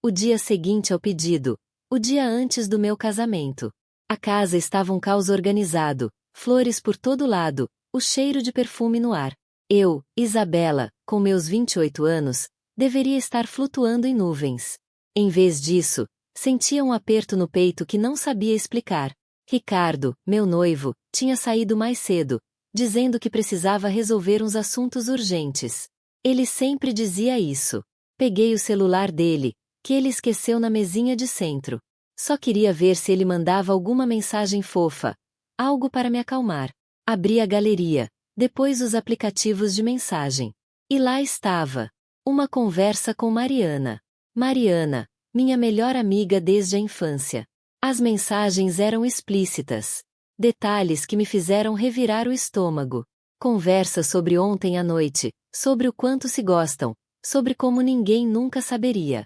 O dia seguinte ao pedido. O dia antes do meu casamento. A casa estava um caos organizado, flores por todo lado, o cheiro de perfume no ar. Eu, Isabela, com meus 28 anos, deveria estar flutuando em nuvens. Em vez disso, sentia um aperto no peito que não sabia explicar. Ricardo, meu noivo, tinha saído mais cedo, dizendo que precisava resolver uns assuntos urgentes. Ele sempre dizia isso. Peguei o celular dele, que ele esqueceu na mesinha de centro. Só queria ver se ele mandava alguma mensagem fofa, algo para me acalmar. Abri a galeria, depois os aplicativos de mensagem. E lá estava. Uma conversa com Mariana. Mariana, minha melhor amiga desde a infância. As mensagens eram explícitas. Detalhes que me fizeram revirar o estômago. Conversa sobre ontem à noite, sobre o quanto se gostam, sobre como ninguém nunca saberia.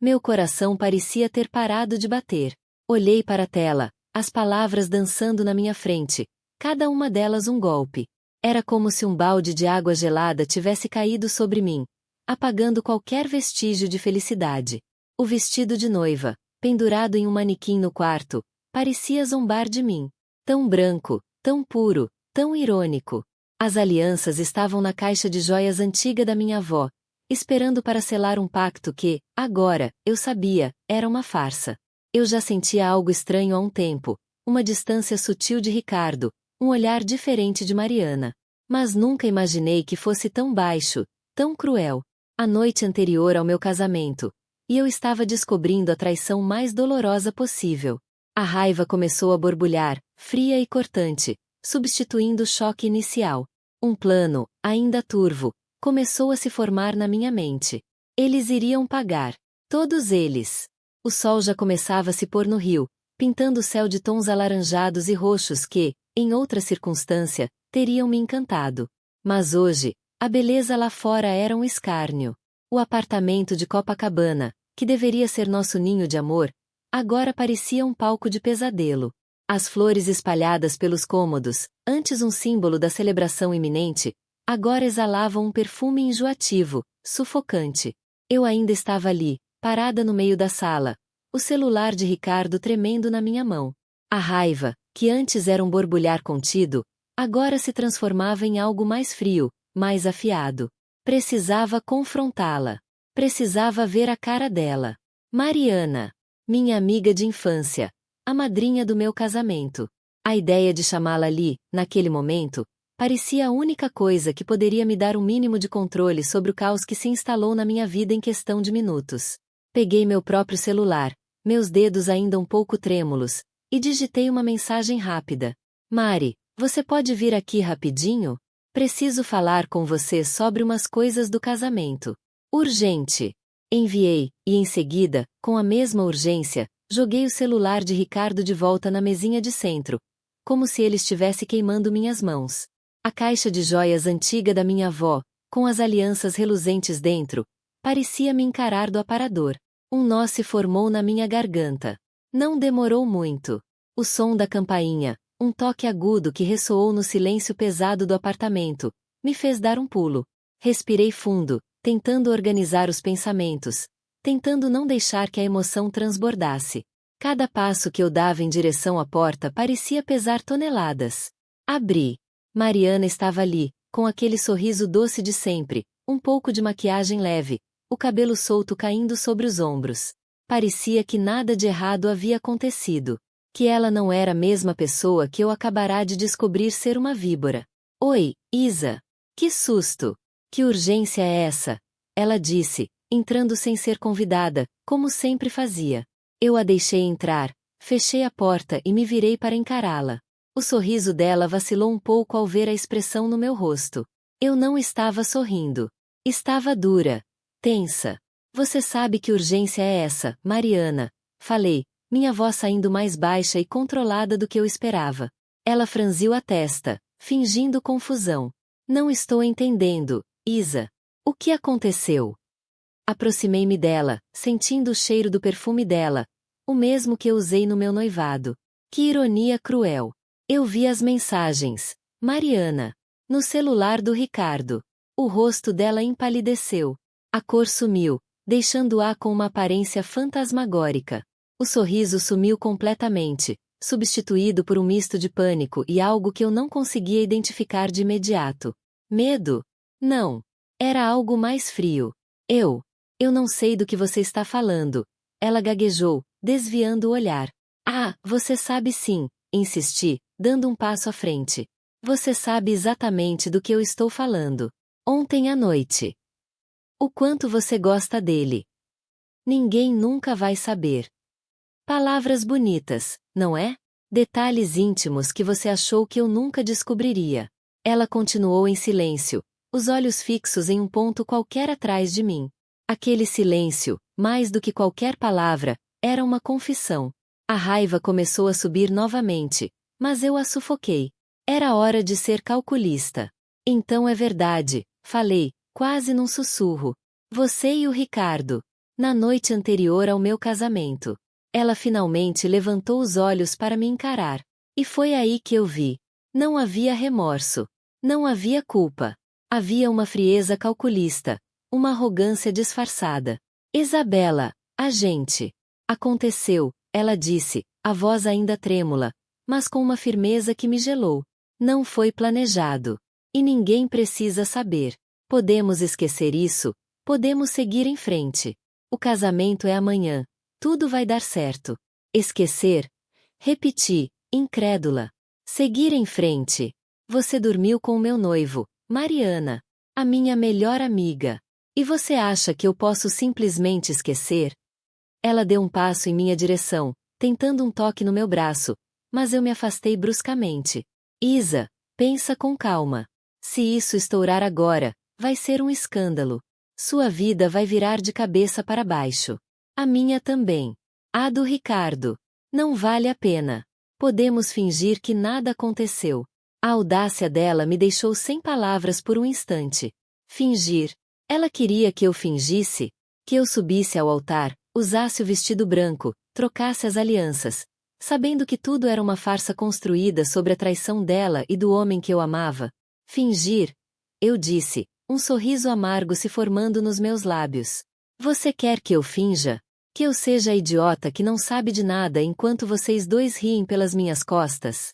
Meu coração parecia ter parado de bater. Olhei para a tela, as palavras dançando na minha frente, cada uma delas um golpe. Era como se um balde de água gelada tivesse caído sobre mim, apagando qualquer vestígio de felicidade. O vestido de noiva, pendurado em um manequim no quarto, parecia zombar de mim. Tão branco, tão puro, tão irônico. As alianças estavam na caixa de joias antiga da minha avó, esperando para selar um pacto que, agora, eu sabia, era uma farsa. Eu já sentia algo estranho há um tempo, uma distância sutil de Ricardo, um olhar diferente de Mariana. Mas nunca imaginei que fosse tão baixo, tão cruel. A noite anterior ao meu casamento, e eu estava descobrindo a traição mais dolorosa possível. A raiva começou a borbulhar, fria e cortante, substituindo o choque inicial. Um plano, ainda turvo, começou a se formar na minha mente. Eles iriam pagar. Todos eles. O sol já começava a se pôr no rio, pintando o céu de tons alaranjados e roxos que, em outra circunstância, teriam me encantado. Mas hoje, a beleza lá fora era um escárnio. O apartamento de Copacabana, que deveria ser nosso ninho de amor, agora parecia um palco de pesadelo. As flores espalhadas pelos cômodos, antes um símbolo da celebração iminente, agora exalavam um perfume enjoativo, sufocante. Eu ainda estava ali, parada no meio da sala, o celular de Ricardo tremendo na minha mão. A raiva, que antes era um borbulhar contido, agora se transformava em algo mais frio, mais afiado. Precisava confrontá-la. Precisava ver a cara dela. Mariana, minha amiga de infância, a madrinha do meu casamento. A ideia de chamá-la ali, naquele momento, parecia a única coisa que poderia me dar um mínimo de controle sobre o caos que se instalou na minha vida em questão de minutos. Peguei meu próprio celular, meus dedos ainda um pouco trêmulos, e digitei uma mensagem rápida. Mari, você pode vir aqui rapidinho? Preciso falar com você sobre umas coisas do casamento. Urgente. Enviei, e em seguida, com a mesma urgência, joguei o celular de Ricardo de volta na mesinha de centro, como se ele estivesse queimando minhas mãos. A caixa de joias antiga da minha avó, com as alianças reluzentes dentro, parecia me encarar do aparador. Um nó se formou na minha garganta. Não demorou muito. O som da campainha, um toque agudo que ressoou no silêncio pesado do apartamento, me fez dar um pulo. Respirei fundo, tentando organizar os pensamentos, tentando não deixar que a emoção transbordasse. Cada passo que eu dava em direção à porta parecia pesar toneladas. Abri. Mariana estava ali, com aquele sorriso doce de sempre, um pouco de maquiagem leve, o cabelo solto caindo sobre os ombros. Parecia que nada de errado havia acontecido. Que ela não era a mesma pessoa que eu acabará de descobrir ser uma víbora. Oi, Isa. Que susto! Que urgência é essa? Ela disse, entrando sem ser convidada, como sempre fazia. Eu a deixei entrar, fechei a porta e me virei para encará-la. O sorriso dela vacilou um pouco ao ver a expressão no meu rosto. Eu não estava sorrindo. Estava dura, tensa. Você sabe que urgência é essa, Mariana? Falei, minha voz saindo mais baixa e controlada do que eu esperava. Ela franziu a testa, fingindo confusão. Não estou entendendo, Isa. O que aconteceu? Aproximei-me dela, sentindo o cheiro do perfume dela, o mesmo que eu usei no meu noivado. Que ironia cruel. Eu vi as mensagens. Mariana. No celular do Ricardo. O rosto dela empalideceu. A cor sumiu, deixando-a com uma aparência fantasmagórica. O sorriso sumiu completamente, substituído por um misto de pânico e algo que eu não conseguia identificar de imediato. Medo? Não. Era algo mais frio. Eu não sei do que você está falando. Ela gaguejou, desviando o olhar. Ah, você sabe sim, insisti, dando um passo à frente. Você sabe exatamente do que eu estou falando. Ontem à noite. O quanto você gosta dele. Ninguém nunca vai saber. Palavras bonitas, não é? Detalhes íntimos que você achou que eu nunca descobriria. Ela continuou em silêncio, os olhos fixos em um ponto qualquer atrás de mim. Aquele silêncio, mais do que qualquer palavra, era uma confissão. A raiva começou a subir novamente, mas eu a sufoquei. Era hora de ser calculista. Então é verdade, falei, quase num sussurro. Você e o Ricardo. Na noite anterior ao meu casamento. Ela finalmente levantou os olhos para me encarar. E foi aí que eu vi. Não havia remorso. Não havia culpa. Havia uma frieza calculista. Uma arrogância disfarçada. Isabela, a gente. Aconteceu, ela disse, a voz ainda trêmula, mas com uma firmeza que me gelou. Não foi planejado. E ninguém precisa saber. Podemos esquecer isso, podemos seguir em frente. O casamento é amanhã. Tudo vai dar certo. Esquecer? Repeti, incrédula. Seguir em frente. Você dormiu com o meu noivo, Mariana, a minha melhor amiga. E você acha que eu posso simplesmente esquecer? Ela deu um passo em minha direção, tentando um toque no meu braço, mas eu me afastei bruscamente. Isa, pensa com calma. Se isso estourar agora, vai ser um escândalo. Sua vida vai virar de cabeça para baixo. A minha também. A do Ricardo. Não vale a pena. Podemos fingir que nada aconteceu. A audácia dela me deixou sem palavras por um instante. Fingir. Ela queria que eu fingisse, que eu subisse ao altar, usasse o vestido branco, trocasse as alianças, sabendo que tudo era uma farsa construída sobre a traição dela e do homem que eu amava. Fingir? Eu disse, um sorriso amargo se formando nos meus lábios. Você quer que eu finja? Que eu seja a idiota que não sabe de nada enquanto vocês dois riem pelas minhas costas?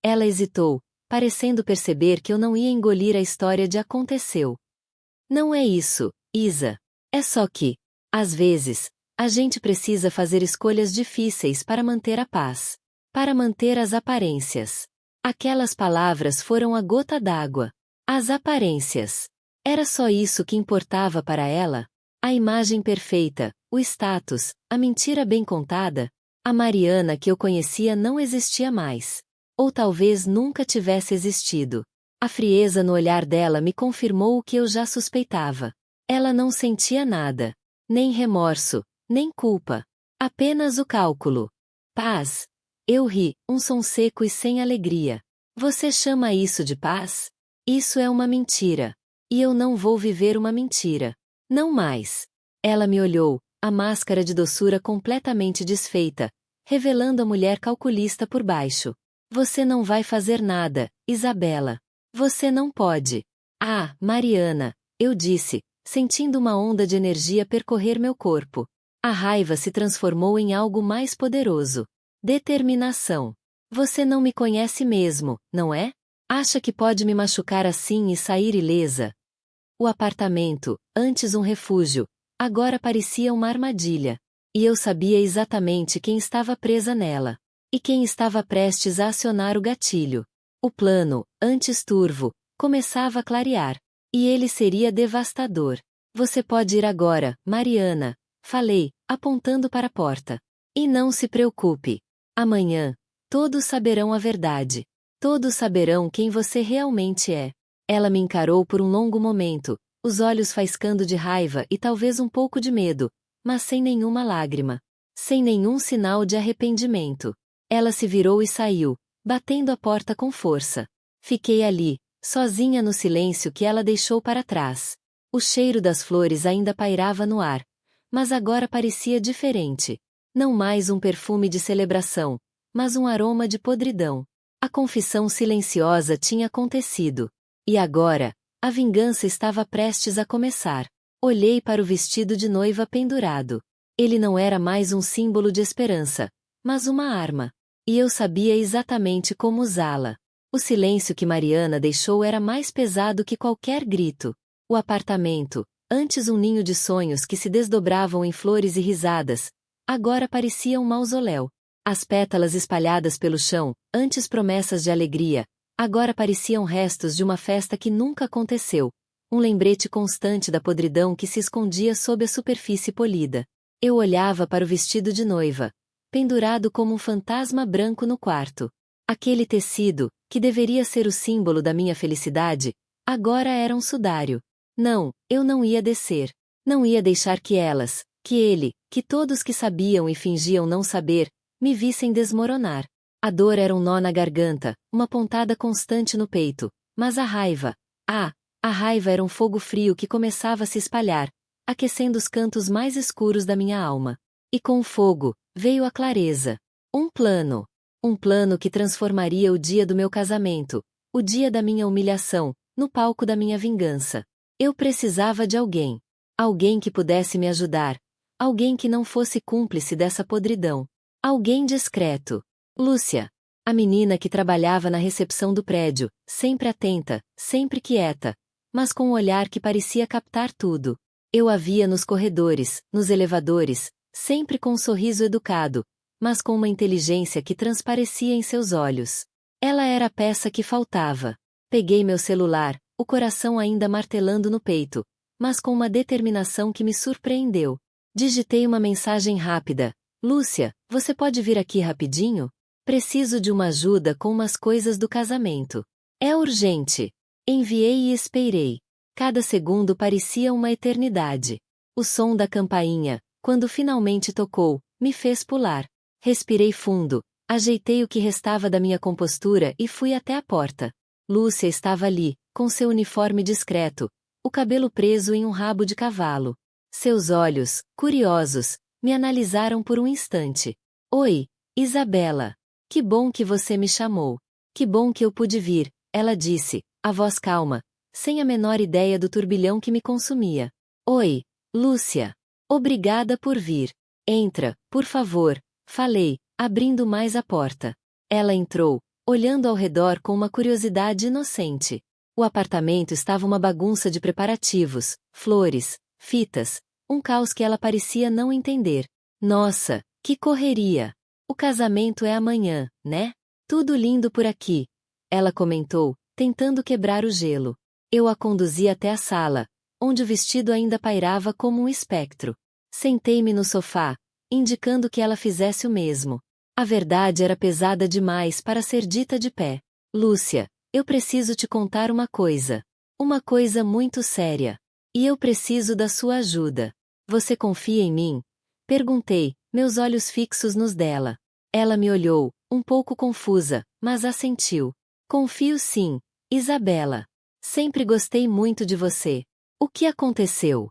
Ela hesitou, parecendo perceber que eu não ia engolir a história de aconteceu. Não é isso, Isa. É só que, às vezes, a gente precisa fazer escolhas difíceis para manter a paz. Para manter as aparências. Aquelas palavras foram a gota d'água. As aparências. Era só isso que importava para ela? A imagem perfeita, o status, a mentira bem contada? A Mariana que eu conhecia não existia mais. Ou talvez nunca tivesse existido. A frieza no olhar dela me confirmou o que eu já suspeitava. Ela não sentia nada. Nem remorso, nem culpa. Apenas o cálculo. Paz. Eu ri, um som seco e sem alegria. Você chama isso de paz? Isso é uma mentira. E eu não vou viver uma mentira. Não mais. Ela me olhou, a máscara de doçura completamente desfeita, revelando a mulher calculista por baixo. Você não vai fazer nada, Isabela. Você não pode. Ah, Mariana, eu disse, sentindo uma onda de energia percorrer meu corpo. A raiva se transformou em algo mais poderoso. Determinação. Você não me conhece mesmo, não é? Acha que pode me machucar assim e sair ilesa? O apartamento, antes um refúgio, agora parecia uma armadilha. E eu sabia exatamente quem estava presa nela. E quem estava prestes a acionar o gatilho. O plano, antes turvo, começava a clarear. E ele seria devastador. Você pode ir agora, Mariana, falei, apontando para a porta. E não se preocupe. Amanhã, todos saberão a verdade. Todos saberão quem você realmente é. Ela me encarou por um longo momento, os olhos faiscando de raiva e talvez um pouco de medo, mas sem nenhuma lágrima. Sem nenhum sinal de arrependimento. Ela se virou e saiu, batendo a porta com força. Fiquei ali, sozinha no silêncio que ela deixou para trás. O cheiro das flores ainda pairava no ar, mas agora parecia diferente. Não mais um perfume de celebração, mas um aroma de podridão. A confissão silenciosa tinha acontecido. E agora, a vingança estava prestes a começar. Olhei para o vestido de noiva pendurado. Ele não era mais um símbolo de esperança, mas uma arma. E eu sabia exatamente como usá-la. O silêncio que Mariana deixou era mais pesado que qualquer grito. O apartamento, antes um ninho de sonhos que se desdobravam em flores e risadas, agora parecia um mausoléu. As pétalas espalhadas pelo chão, antes promessas de alegria, agora pareciam restos de uma festa que nunca aconteceu. Um lembrete constante da podridão que se escondia sob a superfície polida. Eu olhava para o vestido de noiva, pendurado como um fantasma branco no quarto. Aquele tecido, que deveria ser o símbolo da minha felicidade, agora era um sudário. Não, eu não ia descer. Não ia deixar que elas, que ele, que todos que sabiam e fingiam não saber, me vissem desmoronar. A dor era um nó na garganta, uma pontada constante no peito, mas a raiva, a raiva era um fogo frio que começava a se espalhar, aquecendo os cantos mais escuros da minha alma. E com o fogo, veio a clareza. Um plano. Um plano que transformaria o dia do meu casamento, o dia da minha humilhação, no palco da minha vingança. Eu precisava de alguém. Alguém que pudesse me ajudar. Alguém que não fosse cúmplice dessa podridão. Alguém discreto. Lúcia. A menina que trabalhava na recepção do prédio, sempre atenta, sempre quieta, mas com um olhar que parecia captar tudo. Eu a via nos corredores, nos elevadores, sempre com um sorriso educado, mas com uma inteligência que transparecia em seus olhos. Ela era a peça que faltava. Peguei meu celular, o coração ainda martelando no peito, mas com uma determinação que me surpreendeu. Digitei uma mensagem rápida. Lúcia, você pode vir aqui rapidinho? Preciso de uma ajuda com umas coisas do casamento. É urgente. Enviei e esperei. Cada segundo parecia uma eternidade. O som da campainha, quando finalmente tocou, me fez pular. Respirei fundo, ajeitei o que restava da minha compostura e fui até a porta. Lúcia estava ali, com seu uniforme discreto, o cabelo preso em um rabo de cavalo. Seus olhos, curiosos, me analisaram por um instante. Oi, Isabela. Que bom que você me chamou. Que bom que eu pude vir, ela disse, a voz calma, sem a menor ideia do turbilhão que me consumia. Oi, Lúcia. Obrigada por vir. Entra, por favor, falei, abrindo mais a porta. Ela entrou, olhando ao redor com uma curiosidade inocente. O apartamento estava uma bagunça de preparativos, flores, fitas, um caos que ela parecia não entender. Nossa, que correria! O casamento é amanhã, né? Tudo lindo por aqui. Ela comentou, tentando quebrar o gelo. Eu a conduzi até a sala, onde o vestido ainda pairava como um espectro. Sentei-me no sofá, indicando que ela fizesse o mesmo. A verdade era pesada demais para ser dita de pé. Lúcia, eu preciso te contar uma coisa. Uma coisa muito séria. E eu preciso da sua ajuda. Você confia em mim? Perguntei, meus olhos fixos nos dela. Ela me olhou, um pouco confusa, mas assentiu. Confio sim, Isabela. Sempre gostei muito de você. O que aconteceu?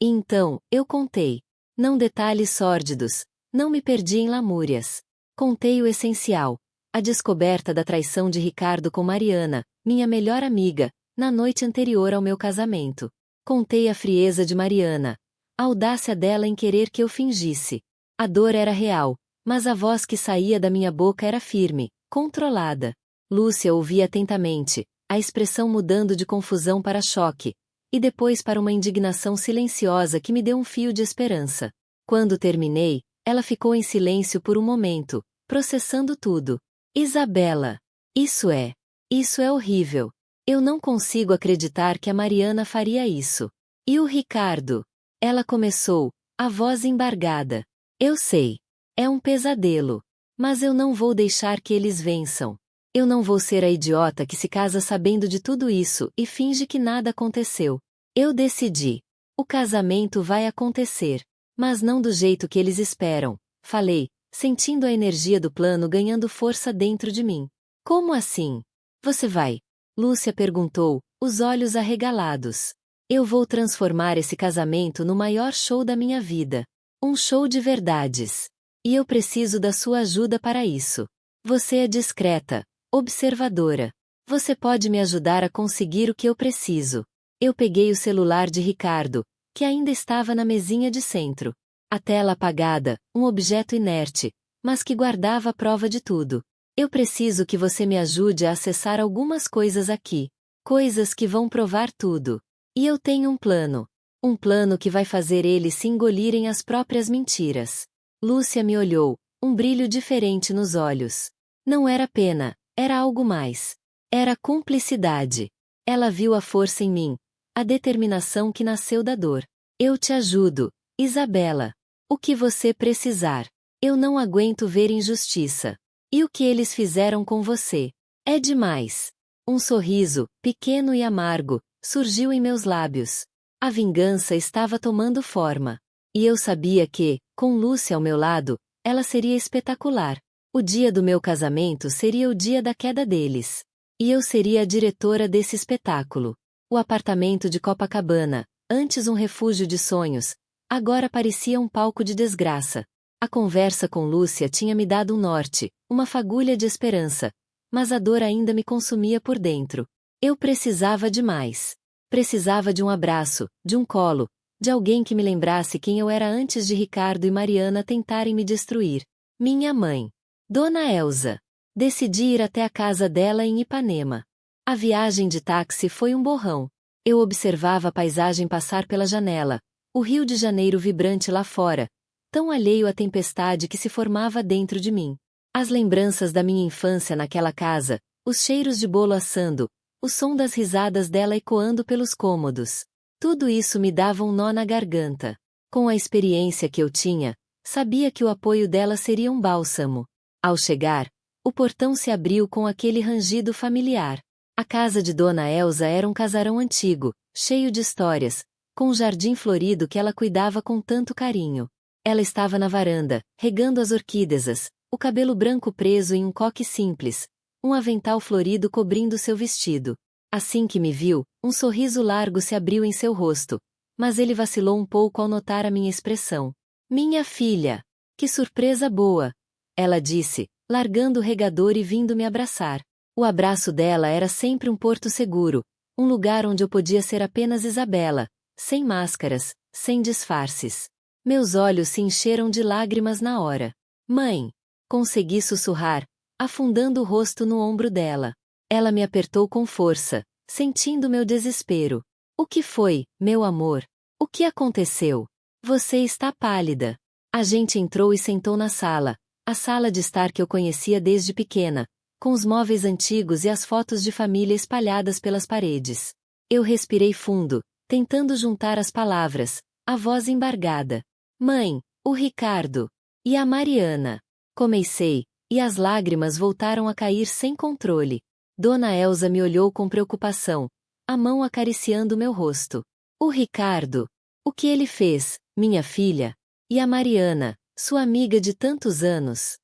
E então, eu contei. Não detalhes sórdidos, não me perdi em lamúrias. Contei o essencial. A descoberta da traição de Ricardo com Mariana, minha melhor amiga, na noite anterior ao meu casamento. Contei a frieza de Mariana. A audácia dela em querer que eu fingisse. A dor era real, mas a voz que saía da minha boca era firme, controlada. Lúcia ouvia atentamente, a expressão mudando de confusão para choque, e depois para uma indignação silenciosa que me deu um fio de esperança. Quando terminei, ela ficou em silêncio por um momento, processando tudo. Isabela. Isso é horrível. Eu não consigo acreditar que a Mariana faria isso. E o Ricardo? Ela começou, a voz embargada. Eu sei. É um pesadelo. Mas eu não vou deixar que eles vençam. Eu não vou ser a idiota que se casa sabendo de tudo isso e finge que nada aconteceu. Eu decidi. O casamento vai acontecer. Mas não do jeito que eles esperam, falei, sentindo a energia do plano ganhando força dentro de mim. Como assim? Você vai? Lúcia perguntou, os olhos arregalados. Eu vou transformar esse casamento no maior show da minha vida. Um show de verdades. E eu preciso da sua ajuda para isso. Você é discreta, observadora. Você pode me ajudar a conseguir o que eu preciso. Eu peguei o celular de Ricardo, que ainda estava na mesinha de centro. A tela apagada, um objeto inerte, mas que guardava a prova de tudo. Eu preciso que você me ajude a acessar algumas coisas aqui. Coisas que vão provar tudo. E eu tenho um plano. Um plano que vai fazer eles se engolirem as próprias mentiras. Lúcia me olhou, um brilho diferente nos olhos. Não era pena, era algo mais. Era cumplicidade. Ela viu a força em mim, a determinação que nasceu da dor. Eu te ajudo, Isabela. O que você precisar. Eu não aguento ver injustiça. E o que eles fizeram com você? É demais. Um sorriso, pequeno e amargo, surgiu em meus lábios. A vingança estava tomando forma. E eu sabia que, com Lúcia ao meu lado, ela seria espetacular. O dia do meu casamento seria o dia da queda deles. E eu seria a diretora desse espetáculo. O apartamento de Copacabana, antes um refúgio de sonhos, agora parecia um palco de desgraça. A conversa com Lúcia tinha me dado um norte, uma fagulha de esperança, mas a dor ainda me consumia por dentro. Eu precisava de mais. Precisava de um abraço, de um colo, de alguém que me lembrasse quem eu era antes de Ricardo e Mariana tentarem me destruir. Minha mãe. Dona Elza. Decidi ir até a casa dela em Ipanema. A viagem de táxi foi um borrão. Eu observava a paisagem passar pela janela, o Rio de Janeiro vibrante lá fora, tão alheio à tempestade que se formava dentro de mim. As lembranças da minha infância naquela casa, os cheiros de bolo assando, o som das risadas dela ecoando pelos cômodos. Tudo isso me dava um nó na garganta. Com a experiência que eu tinha, sabia que o apoio dela seria um bálsamo. Ao chegar, o portão se abriu com aquele rangido familiar. A casa de Dona Elza era um casarão antigo, cheio de histórias, com um jardim florido que ela cuidava com tanto carinho. Ela estava na varanda, regando as orquídeas, o cabelo branco preso em um coque simples, um avental florido cobrindo seu vestido. Assim que me viu, um sorriso largo se abriu em seu rosto, mas ele vacilou um pouco ao notar a minha expressão. Minha filha! Que surpresa boa! Ela disse, largando o regador e vindo me abraçar. O abraço dela era sempre um porto seguro, um lugar onde eu podia ser apenas Isabela, sem máscaras, sem disfarces. Meus olhos se encheram de lágrimas na hora. Mãe! Consegui sussurrar, afundando o rosto no ombro dela. Ela me apertou com força, sentindo meu desespero. O que foi, meu amor? O que aconteceu? Você está pálida. A gente entrou e sentou na sala, a sala de estar que eu conhecia desde pequena, com os móveis antigos e as fotos de família espalhadas pelas paredes. Eu respirei fundo, tentando juntar as palavras, a voz embargada. Mãe, o Ricardo. E a Mariana. Comecei, e as lágrimas voltaram a cair sem controle. Dona Elza me olhou com preocupação, a mão acariciando meu rosto. O Ricardo. O que ele fez, minha filha? E a Mariana, sua amiga de tantos anos?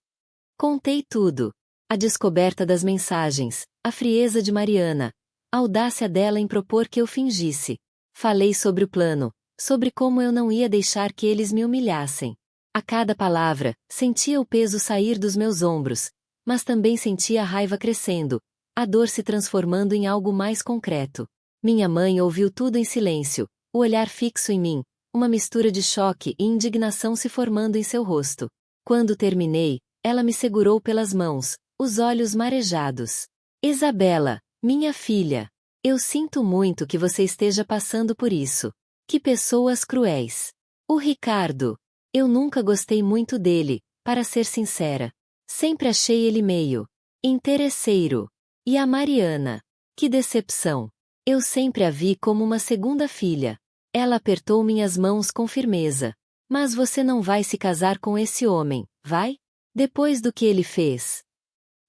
Contei tudo. A descoberta das mensagens, a frieza de Mariana, a audácia dela em propor que eu fingisse. Falei sobre o plano, sobre como eu não ia deixar que eles me humilhassem. A cada palavra, sentia o peso sair dos meus ombros, mas também sentia a raiva crescendo, a dor se transformando em algo mais concreto. Minha mãe ouviu tudo em silêncio, o olhar fixo em mim, uma mistura de choque e indignação se formando em seu rosto. Quando terminei, ela me segurou pelas mãos, os olhos marejados. Isabela, minha filha, eu sinto muito que você esteja passando por isso. Que pessoas cruéis. O Ricardo. Eu nunca gostei muito dele, para ser sincera. Sempre achei ele meio interesseiro. E a Mariana? Que decepção. Eu sempre a vi como uma segunda filha. Ela apertou minhas mãos com firmeza. Mas você não vai se casar com esse homem, vai? Depois do que ele fez.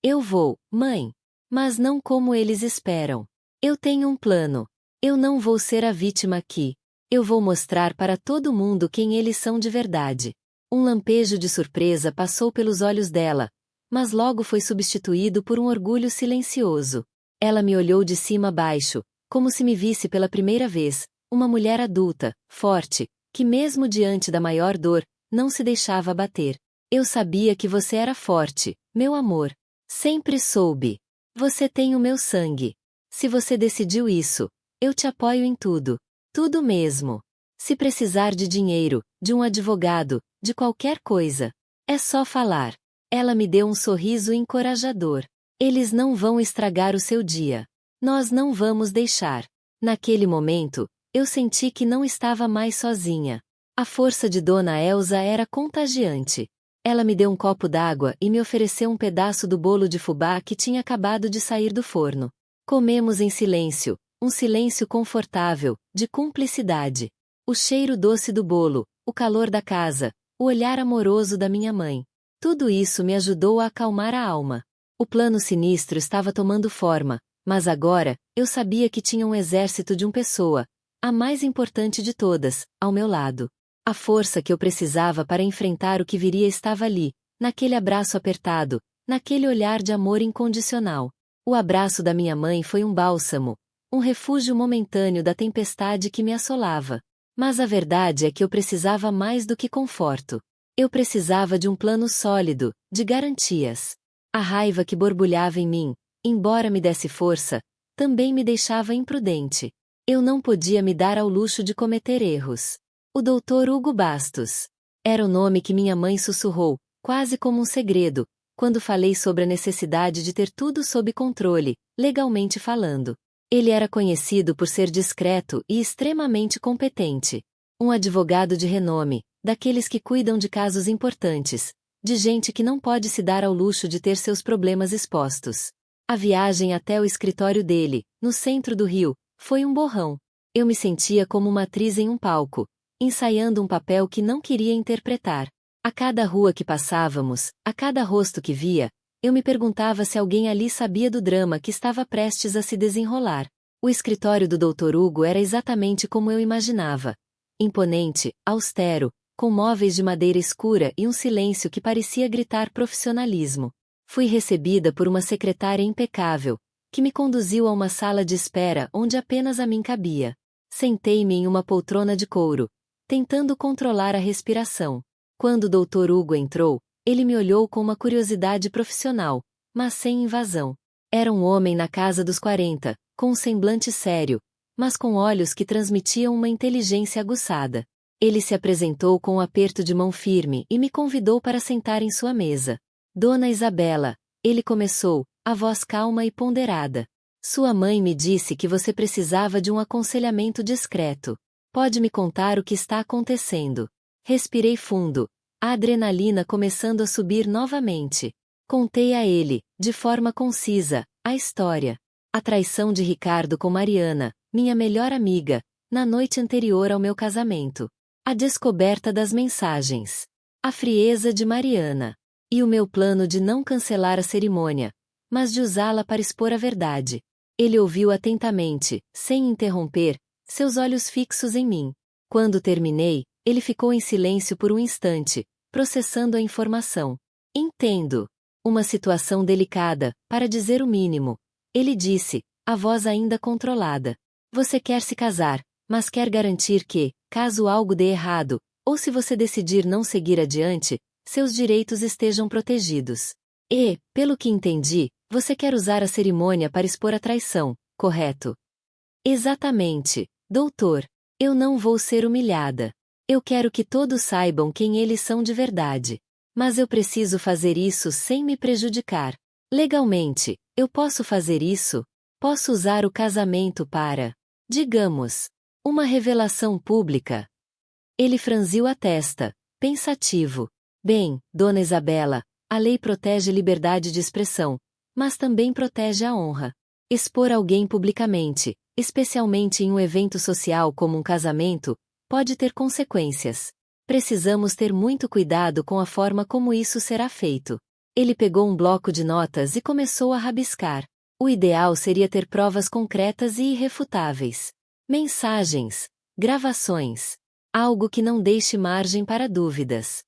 Eu vou, mãe. Mas não como eles esperam. Eu tenho um plano. Eu não vou ser a vítima aqui. Eu vou mostrar para todo mundo quem eles são de verdade. Um lampejo de surpresa passou pelos olhos dela, mas logo foi substituído por um orgulho silencioso. Ela me olhou de cima a baixo, como se me visse pela primeira vez, uma mulher adulta, forte, que mesmo diante da maior dor, não se deixava abater. Eu sabia que você era forte, meu amor. Sempre soube. Você tem o meu sangue. Se você decidiu isso, eu te apoio em tudo. Tudo mesmo. Se precisar de dinheiro, de um advogado, de qualquer coisa, é só falar. Ela me deu um sorriso encorajador. Eles não vão estragar o seu dia. Nós não vamos deixar. Naquele momento, eu senti que não estava mais sozinha. A força de Dona Elsa era contagiante. Ela me deu um copo d'água e me ofereceu um pedaço do bolo de fubá que tinha acabado de sair do forno. Comemos em silêncio, um silêncio confortável, de cumplicidade. O cheiro doce do bolo, o calor da casa, o olhar amoroso da minha mãe. Tudo isso me ajudou a acalmar a alma. O plano sinistro estava tomando forma, mas agora, eu sabia que tinha um exército de uma pessoa, a mais importante de todas, ao meu lado. A força que eu precisava para enfrentar o que viria estava ali, naquele abraço apertado, naquele olhar de amor incondicional. O abraço da minha mãe foi um bálsamo, um refúgio momentâneo da tempestade que me assolava. Mas a verdade é que eu precisava mais do que conforto. Eu precisava de um plano sólido, de garantias. A raiva que borbulhava em mim, embora me desse força, também me deixava imprudente. Eu não podia me dar ao luxo de cometer erros. O Dr. Hugo Bastos. Era o nome que minha mãe sussurrou, quase como um segredo, quando falei sobre a necessidade de ter tudo sob controle, legalmente falando. Ele era conhecido por ser discreto e extremamente competente. Um advogado de renome, daqueles que cuidam de casos importantes, de gente que não pode se dar ao luxo de ter seus problemas expostos. A viagem até o escritório dele, no centro do Rio, foi um borrão. Eu me sentia como uma atriz em um palco, ensaiando um papel que não queria interpretar. A cada rua que passávamos, a cada rosto que via, eu me perguntava se alguém ali sabia do drama que estava prestes a se desenrolar. O escritório do Dr. Hugo era exatamente como eu imaginava. Imponente, austero, com móveis de madeira escura e um silêncio que parecia gritar profissionalismo. Fui recebida por uma secretária impecável, que me conduziu a uma sala de espera onde apenas a mim cabia. Sentei-me em uma poltrona de couro, tentando controlar a respiração. Quando o Dr. Hugo entrou, ele me olhou com uma curiosidade profissional, mas sem invasão. Era um homem na casa dos 40, com um semblante sério, mas com olhos que transmitiam uma inteligência aguçada. Ele se apresentou com um aperto de mão firme e me convidou para sentar em sua mesa. Dona Isabela, ele começou, a voz calma e ponderada. Sua mãe me disse que você precisava de um aconselhamento discreto. Pode me contar o que está acontecendo? Respirei fundo, a adrenalina começando a subir novamente. Contei a ele, de forma concisa, a história. A traição de Ricardo com Mariana, minha melhor amiga, na noite anterior ao meu casamento. A descoberta das mensagens. A frieza de Mariana. E o meu plano de não cancelar a cerimônia, mas de usá-la para expor a verdade. Ele ouviu atentamente, sem interromper, seus olhos fixos em mim. Quando terminei, ele ficou em silêncio por um instante, processando a informação. Entendo. Uma situação delicada, para dizer o mínimo. Ele disse, a voz ainda controlada. Você quer se casar, mas quer garantir que, caso algo dê errado, ou se você decidir não seguir adiante, seus direitos estejam protegidos. E, pelo que entendi, você quer usar a cerimônia para expor a traição, correto? Exatamente, doutor. Eu não vou ser humilhada. Eu quero que todos saibam quem eles são de verdade. Mas eu preciso fazer isso sem me prejudicar. Legalmente, eu posso fazer isso? Posso usar o casamento para, digamos, uma revelação pública? Ele franziu a testa, pensativo. Bem, Dona Isabela, a lei protege a liberdade de expressão, mas também protege a honra. Expor alguém publicamente, especialmente em um evento social como um casamento, pode ter consequências. Precisamos ter muito cuidado com a forma como isso será feito. Ele pegou um bloco de notas e começou a rabiscar. O ideal seria ter provas concretas e irrefutáveis. Mensagens, gravações. Algo que não deixe margem para dúvidas.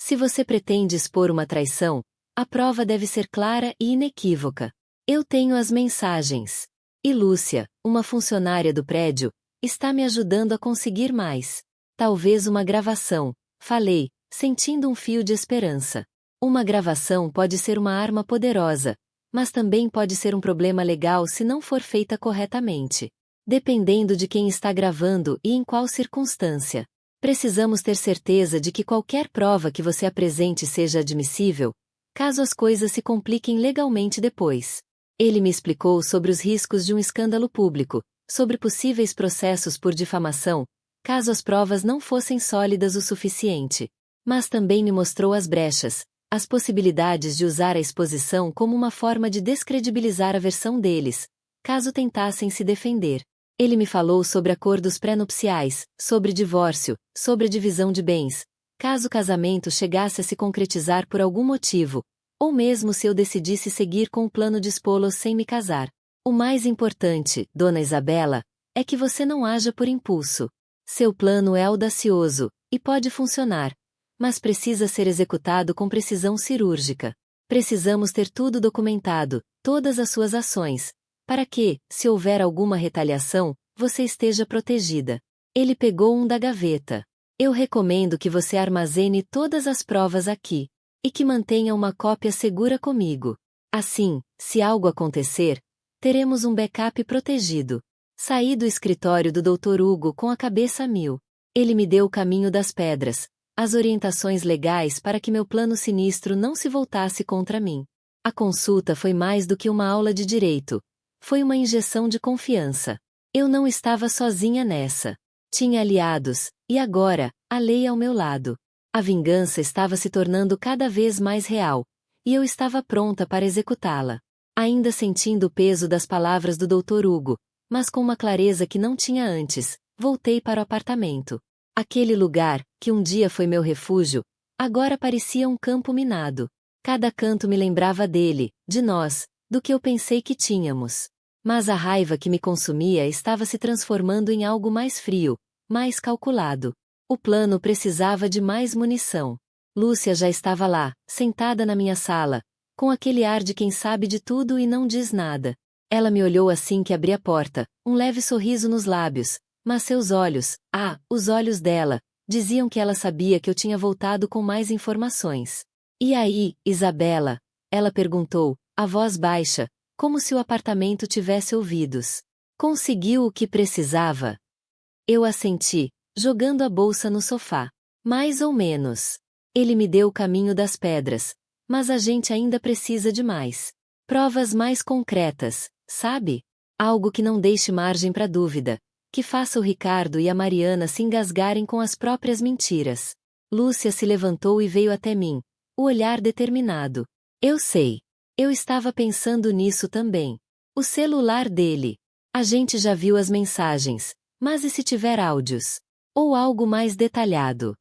Se você pretende expor uma traição, a prova deve ser clara e inequívoca. Eu tenho as mensagens. E Lúcia, uma funcionária do prédio, está me ajudando a conseguir mais. Talvez uma gravação, falei, sentindo um fio de esperança. Uma gravação pode ser uma arma poderosa, mas também pode ser um problema legal se não for feita corretamente. Dependendo de quem está gravando e em qual circunstância. Precisamos ter certeza de que qualquer prova que você apresente seja admissível, caso as coisas se compliquem legalmente depois. Ele me explicou sobre os riscos de um escândalo público, sobre possíveis processos por difamação, caso as provas não fossem sólidas o suficiente. Mas também me mostrou as brechas, as possibilidades de usar a exposição como uma forma de descredibilizar a versão deles, caso tentassem se defender. Ele me falou sobre acordos pré-nupciais, sobre divórcio, sobre a divisão de bens, caso o casamento chegasse a se concretizar por algum motivo, ou mesmo se eu decidisse seguir com o plano de expô-los sem me casar. O mais importante, Dona Isabela, é que você não haja por impulso. Seu plano é audacioso, e pode funcionar, mas precisa ser executado com precisão cirúrgica. Precisamos ter tudo documentado, todas as suas ações, para que, se houver alguma retaliação, você esteja protegida. Ele pegou um da gaveta. Eu recomendo que você armazene todas as provas aqui, e que mantenha uma cópia segura comigo. Assim, se algo acontecer, teremos um backup protegido. Saí do escritório do Dr. Hugo com a cabeça a mil. Ele me deu o caminho das pedras, as orientações legais para que meu plano sinistro não se voltasse contra mim. A consulta foi mais do que uma aula de direito. Foi uma injeção de confiança. Eu não estava sozinha nessa. Tinha aliados, e agora, a lei ao meu lado. A vingança estava se tornando cada vez mais real, e eu estava pronta para executá-la. Ainda sentindo o peso das palavras do Dr. Hugo, mas com uma clareza que não tinha antes, voltei para o apartamento. Aquele lugar, que um dia foi meu refúgio, agora parecia um campo minado. Cada canto me lembrava dele, de nós, do que eu pensei que tínhamos. Mas a raiva que me consumia estava se transformando em algo mais frio, mais calculado. O plano precisava de mais munição. Lúcia já estava lá, sentada na minha sala, com aquele ar de quem sabe de tudo e não diz nada. Ela me olhou assim que abri a porta, um leve sorriso nos lábios, mas seus olhos, os olhos dela, diziam que ela sabia que eu tinha voltado com mais informações. E aí, Isabela? Ela perguntou, a voz baixa, como se o apartamento tivesse ouvidos. Conseguiu o que precisava? Eu assenti, jogando a bolsa no sofá. Mais ou menos. Ele me deu o caminho das pedras, mas a gente ainda precisa de mais. Provas mais concretas, sabe? Algo que não deixe margem para dúvida, que faça o Ricardo e a Mariana se engasgarem com as próprias mentiras. Lúcia se levantou e veio até mim, o olhar determinado. Eu sei. Eu estava pensando nisso também. O celular dele. A gente já viu as mensagens, mas e se tiver áudios? Ou algo mais detalhado?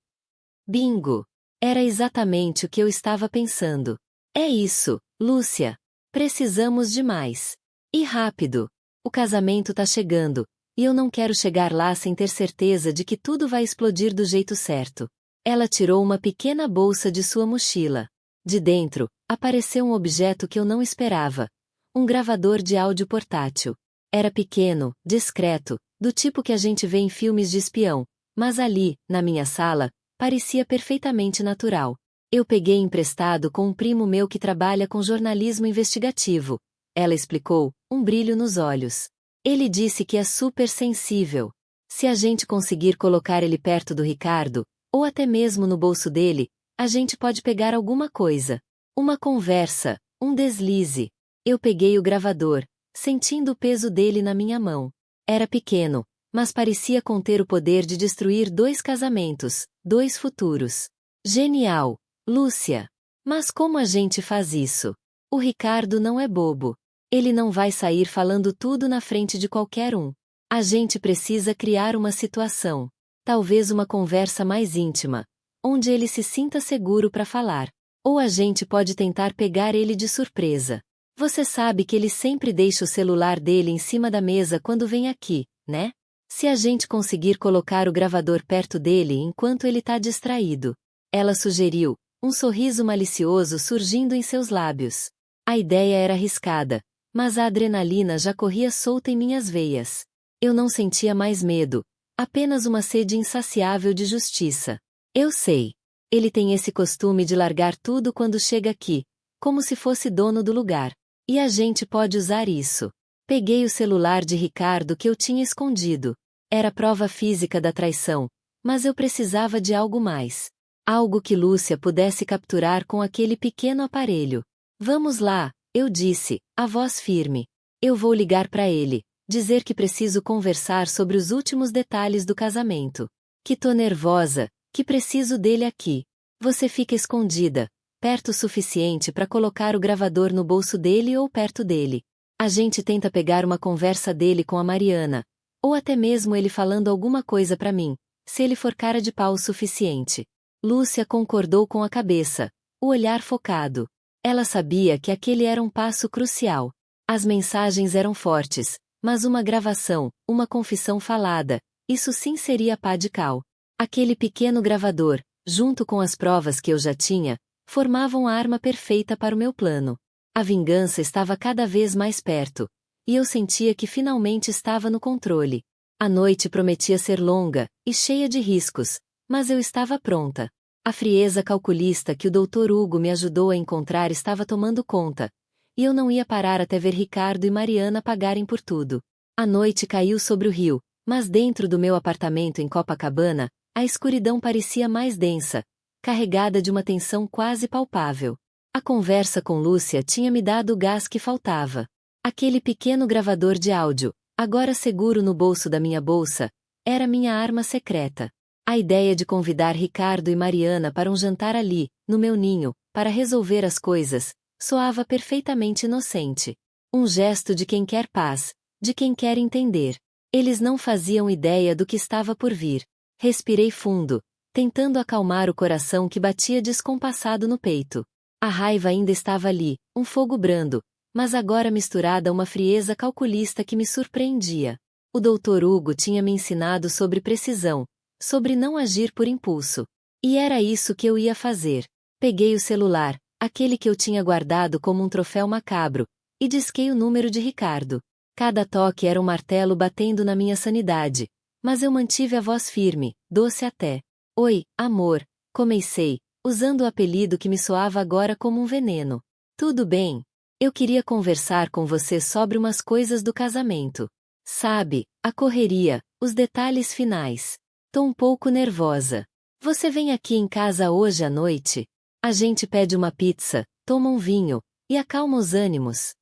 Bingo! Era exatamente o que eu estava pensando. É isso, Lúcia. Precisamos de mais. E rápido. O casamento tá chegando, e eu não quero chegar lá sem ter certeza de que tudo vai explodir do jeito certo. Ela tirou uma pequena bolsa de sua mochila. De dentro, apareceu um objeto que eu não esperava. Um gravador de áudio portátil. Era pequeno, discreto, do tipo que a gente vê em filmes de espião, mas ali, na minha sala, parecia perfeitamente natural. Eu peguei emprestado com um primo meu que trabalha com jornalismo investigativo. Ela explicou, um brilho nos olhos. Ele disse que é super sensível. Se a gente conseguir colocar ele perto do Ricardo, ou até mesmo no bolso dele, a gente pode pegar alguma coisa. Uma conversa, um deslize. Eu peguei o gravador, sentindo o peso dele na minha mão. Era pequeno, mas parecia conter o poder de destruir 2 casamentos, 2 futuros. Genial, Lúcia. Mas como a gente faz isso? O Ricardo não é bobo. Ele não vai sair falando tudo na frente de qualquer um. A gente precisa criar uma situação. Talvez uma conversa mais íntima, onde ele se sinta seguro para falar. Ou a gente pode tentar pegar ele de surpresa. Você sabe que ele sempre deixa o celular dele em cima da mesa quando vem aqui, né? Se a gente conseguir colocar o gravador perto dele enquanto ele tá distraído. Ela sugeriu, um sorriso malicioso surgindo em seus lábios. A ideia era arriscada, mas a adrenalina já corria solta em minhas veias. Eu não sentia mais medo, apenas uma sede insaciável de justiça. Eu sei. Ele tem esse costume de largar tudo quando chega aqui, como se fosse dono do lugar. E a gente pode usar isso. Peguei o celular de Ricardo que eu tinha escondido. Era prova física da traição, mas eu precisava de algo mais. Algo que Lúcia pudesse capturar com aquele pequeno aparelho. Vamos lá, eu disse, a voz firme. Eu vou ligar para ele, dizer que preciso conversar sobre os últimos detalhes do casamento. Que tô nervosa, que preciso dele aqui. Você fica escondida, perto o suficiente para colocar o gravador no bolso dele ou perto dele. A gente tenta pegar uma conversa dele com a Mariana, ou até mesmo ele falando alguma coisa para mim, se ele for cara de pau o suficiente. Lúcia concordou com a cabeça, o olhar focado. Ela sabia que aquele era um passo crucial. As mensagens eram fortes, mas uma gravação, uma confissão falada, isso sim seria pá de cal. Aquele pequeno gravador, junto com as provas que eu já tinha, formavam a arma perfeita para o meu plano. A vingança estava cada vez mais perto, e eu sentia que finalmente estava no controle. A noite prometia ser longa e cheia de riscos, mas eu estava pronta. A frieza calculista que o Dr. Hugo me ajudou a encontrar estava tomando conta, e eu não ia parar até ver Ricardo e Mariana pagarem por tudo. A noite caiu sobre o rio, mas dentro do meu apartamento em Copacabana, a escuridão parecia mais densa, carregada de uma tensão quase palpável. A conversa com Lúcia tinha me dado o gás que faltava. Aquele pequeno gravador de áudio, agora seguro no bolso da minha bolsa, era minha arma secreta. A ideia de convidar Ricardo e Mariana para um jantar ali, no meu ninho, para resolver as coisas, soava perfeitamente inocente. Um gesto de quem quer paz, de quem quer entender. Eles não faziam ideia do que estava por vir. Respirei fundo, tentando acalmar o coração que batia descompassado no peito. A raiva ainda estava ali, um fogo brando, mas agora misturada a uma frieza calculista que me surpreendia. O Dr. Hugo tinha me ensinado sobre precisão, sobre não agir por impulso. E era isso que eu ia fazer. Peguei o celular, aquele que eu tinha guardado como um troféu macabro, e disquei o número de Ricardo. Cada toque era um martelo batendo na minha sanidade, mas eu mantive a voz firme, doce até. Oi, amor, comecei, usando o apelido que me soava agora como um veneno. Tudo bem? Eu queria conversar com você sobre umas coisas do casamento. Sabe, a correria, os detalhes finais. Tô um pouco nervosa. Você vem aqui em casa hoje à noite? A gente pede uma pizza, toma um vinho, e acalma os ânimos.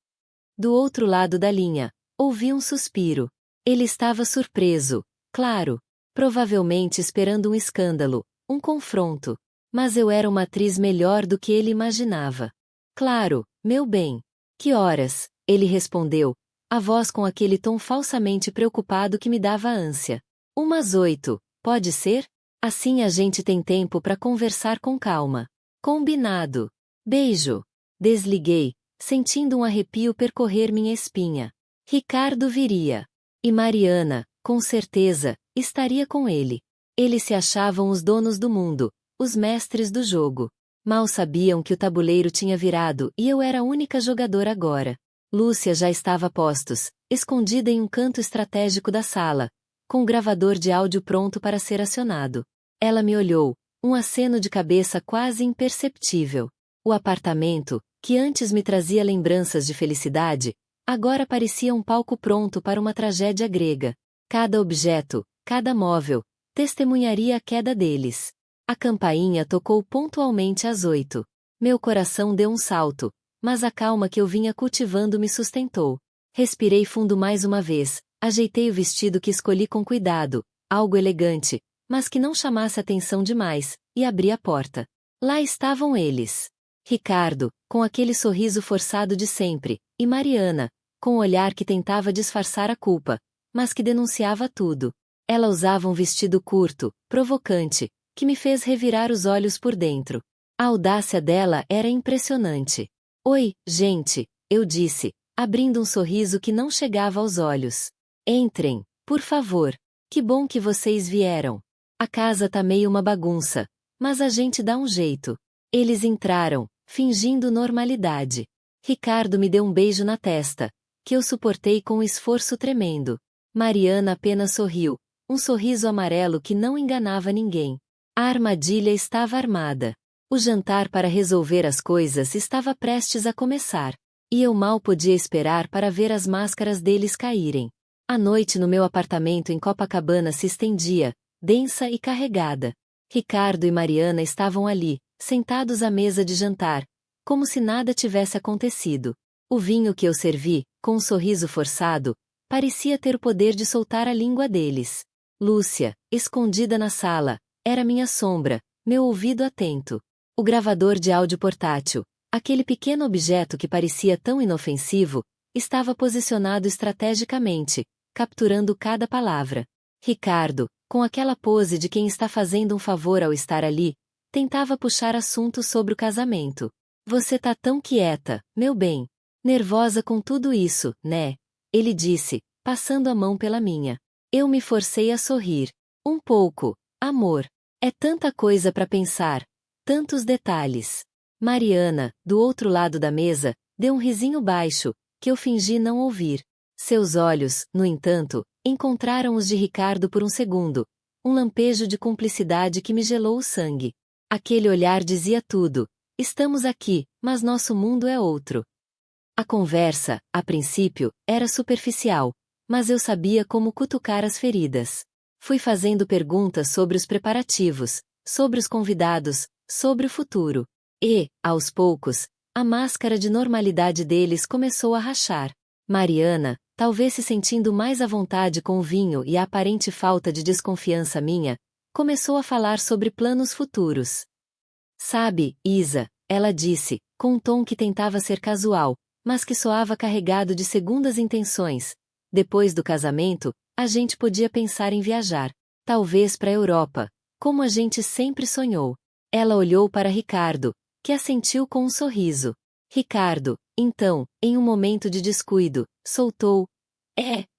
Do outro lado da linha, ouvi um suspiro. Ele estava surpreso, claro, provavelmente esperando um escândalo, um confronto. Mas eu era uma atriz melhor do que ele imaginava. Claro, meu bem. Que horas? Ele respondeu, a voz com aquele tom falsamente preocupado que me dava ânsia. Umas 8, pode ser? Assim a gente tem tempo para conversar com calma. Combinado. Beijo. Desliguei, sentindo um arrepio percorrer minha espinha. Ricardo viria. E Mariana, com certeza, estaria com ele. Eles se achavam os donos do mundo, os mestres do jogo. Mal sabiam que o tabuleiro tinha virado e eu era a única jogadora agora. Lúcia já estava a postos, escondida em um canto estratégico da sala, com o gravador de áudio pronto para ser acionado. Ela me olhou, um aceno de cabeça quase imperceptível. O apartamento, que antes me trazia lembranças de felicidade, agora parecia um palco pronto para uma tragédia grega. Cada objeto, cada móvel, testemunharia a queda deles. A campainha tocou pontualmente às 8. Meu coração deu um salto, mas a calma que eu vinha cultivando me sustentou. Respirei fundo mais uma vez, ajeitei o vestido que escolhi com cuidado, algo elegante, mas que não chamasse atenção demais, e abri a porta. Lá estavam eles. Ricardo, com aquele sorriso forçado de sempre, e Mariana, com o olhar que tentava disfarçar a culpa, mas que denunciava tudo. Ela usava um vestido curto, provocante, que me fez revirar os olhos por dentro. A audácia dela era impressionante. Oi, gente, eu disse, abrindo um sorriso que não chegava aos olhos. Entrem, por favor. Que bom que vocês vieram. A casa tá meio uma bagunça, mas a gente dá um jeito. Eles entraram, fingindo normalidade. Ricardo me deu um beijo na testa, que eu suportei com um esforço tremendo. Mariana apenas sorriu, um sorriso amarelo que não enganava ninguém. A armadilha estava armada. O jantar para resolver as coisas estava prestes a começar. E eu mal podia esperar para ver as máscaras deles caírem. A noite no meu apartamento em Copacabana se estendia, densa e carregada. Ricardo e Mariana estavam ali, sentados à mesa de jantar, como se nada tivesse acontecido. O vinho que eu servi, com um sorriso forçado, parecia ter o poder de soltar a língua deles. Lúcia, escondida na sala, era minha sombra, meu ouvido atento. O gravador de áudio portátil, aquele pequeno objeto que parecia tão inofensivo, estava posicionado estrategicamente, capturando cada palavra. Ricardo, com aquela pose de quem está fazendo um favor ao estar ali, tentava puxar assunto sobre o casamento. Você tá tão quieta, meu bem. Nervosa com tudo isso, né? Ele disse, passando a mão pela minha. Eu me forcei a sorrir. Um pouco, amor. É tanta coisa para pensar. Tantos detalhes. Mariana, do outro lado da mesa, deu um risinho baixo, que eu fingi não ouvir. Seus olhos, no entanto, encontraram os de Ricardo por um segundo. Um lampejo de cumplicidade que me gelou o sangue. Aquele olhar dizia tudo. Estamos aqui, mas nosso mundo é outro. A conversa, a princípio, era superficial, mas eu sabia como cutucar as feridas. Fui fazendo perguntas sobre os preparativos, sobre os convidados, sobre o futuro. E, aos poucos, a máscara de normalidade deles começou a rachar. Mariana, talvez se sentindo mais à vontade com o vinho e a aparente falta de desconfiança minha, começou a falar sobre planos futuros. Sabe, Isa, ela disse, com um tom que tentava ser casual, mas que soava carregado de segundas intenções. Depois do casamento, a gente podia pensar em viajar. Talvez para a Europa, como a gente sempre sonhou. Ela olhou para Ricardo, que assentiu com um sorriso. Ricardo, então, em um momento de descuido, soltou: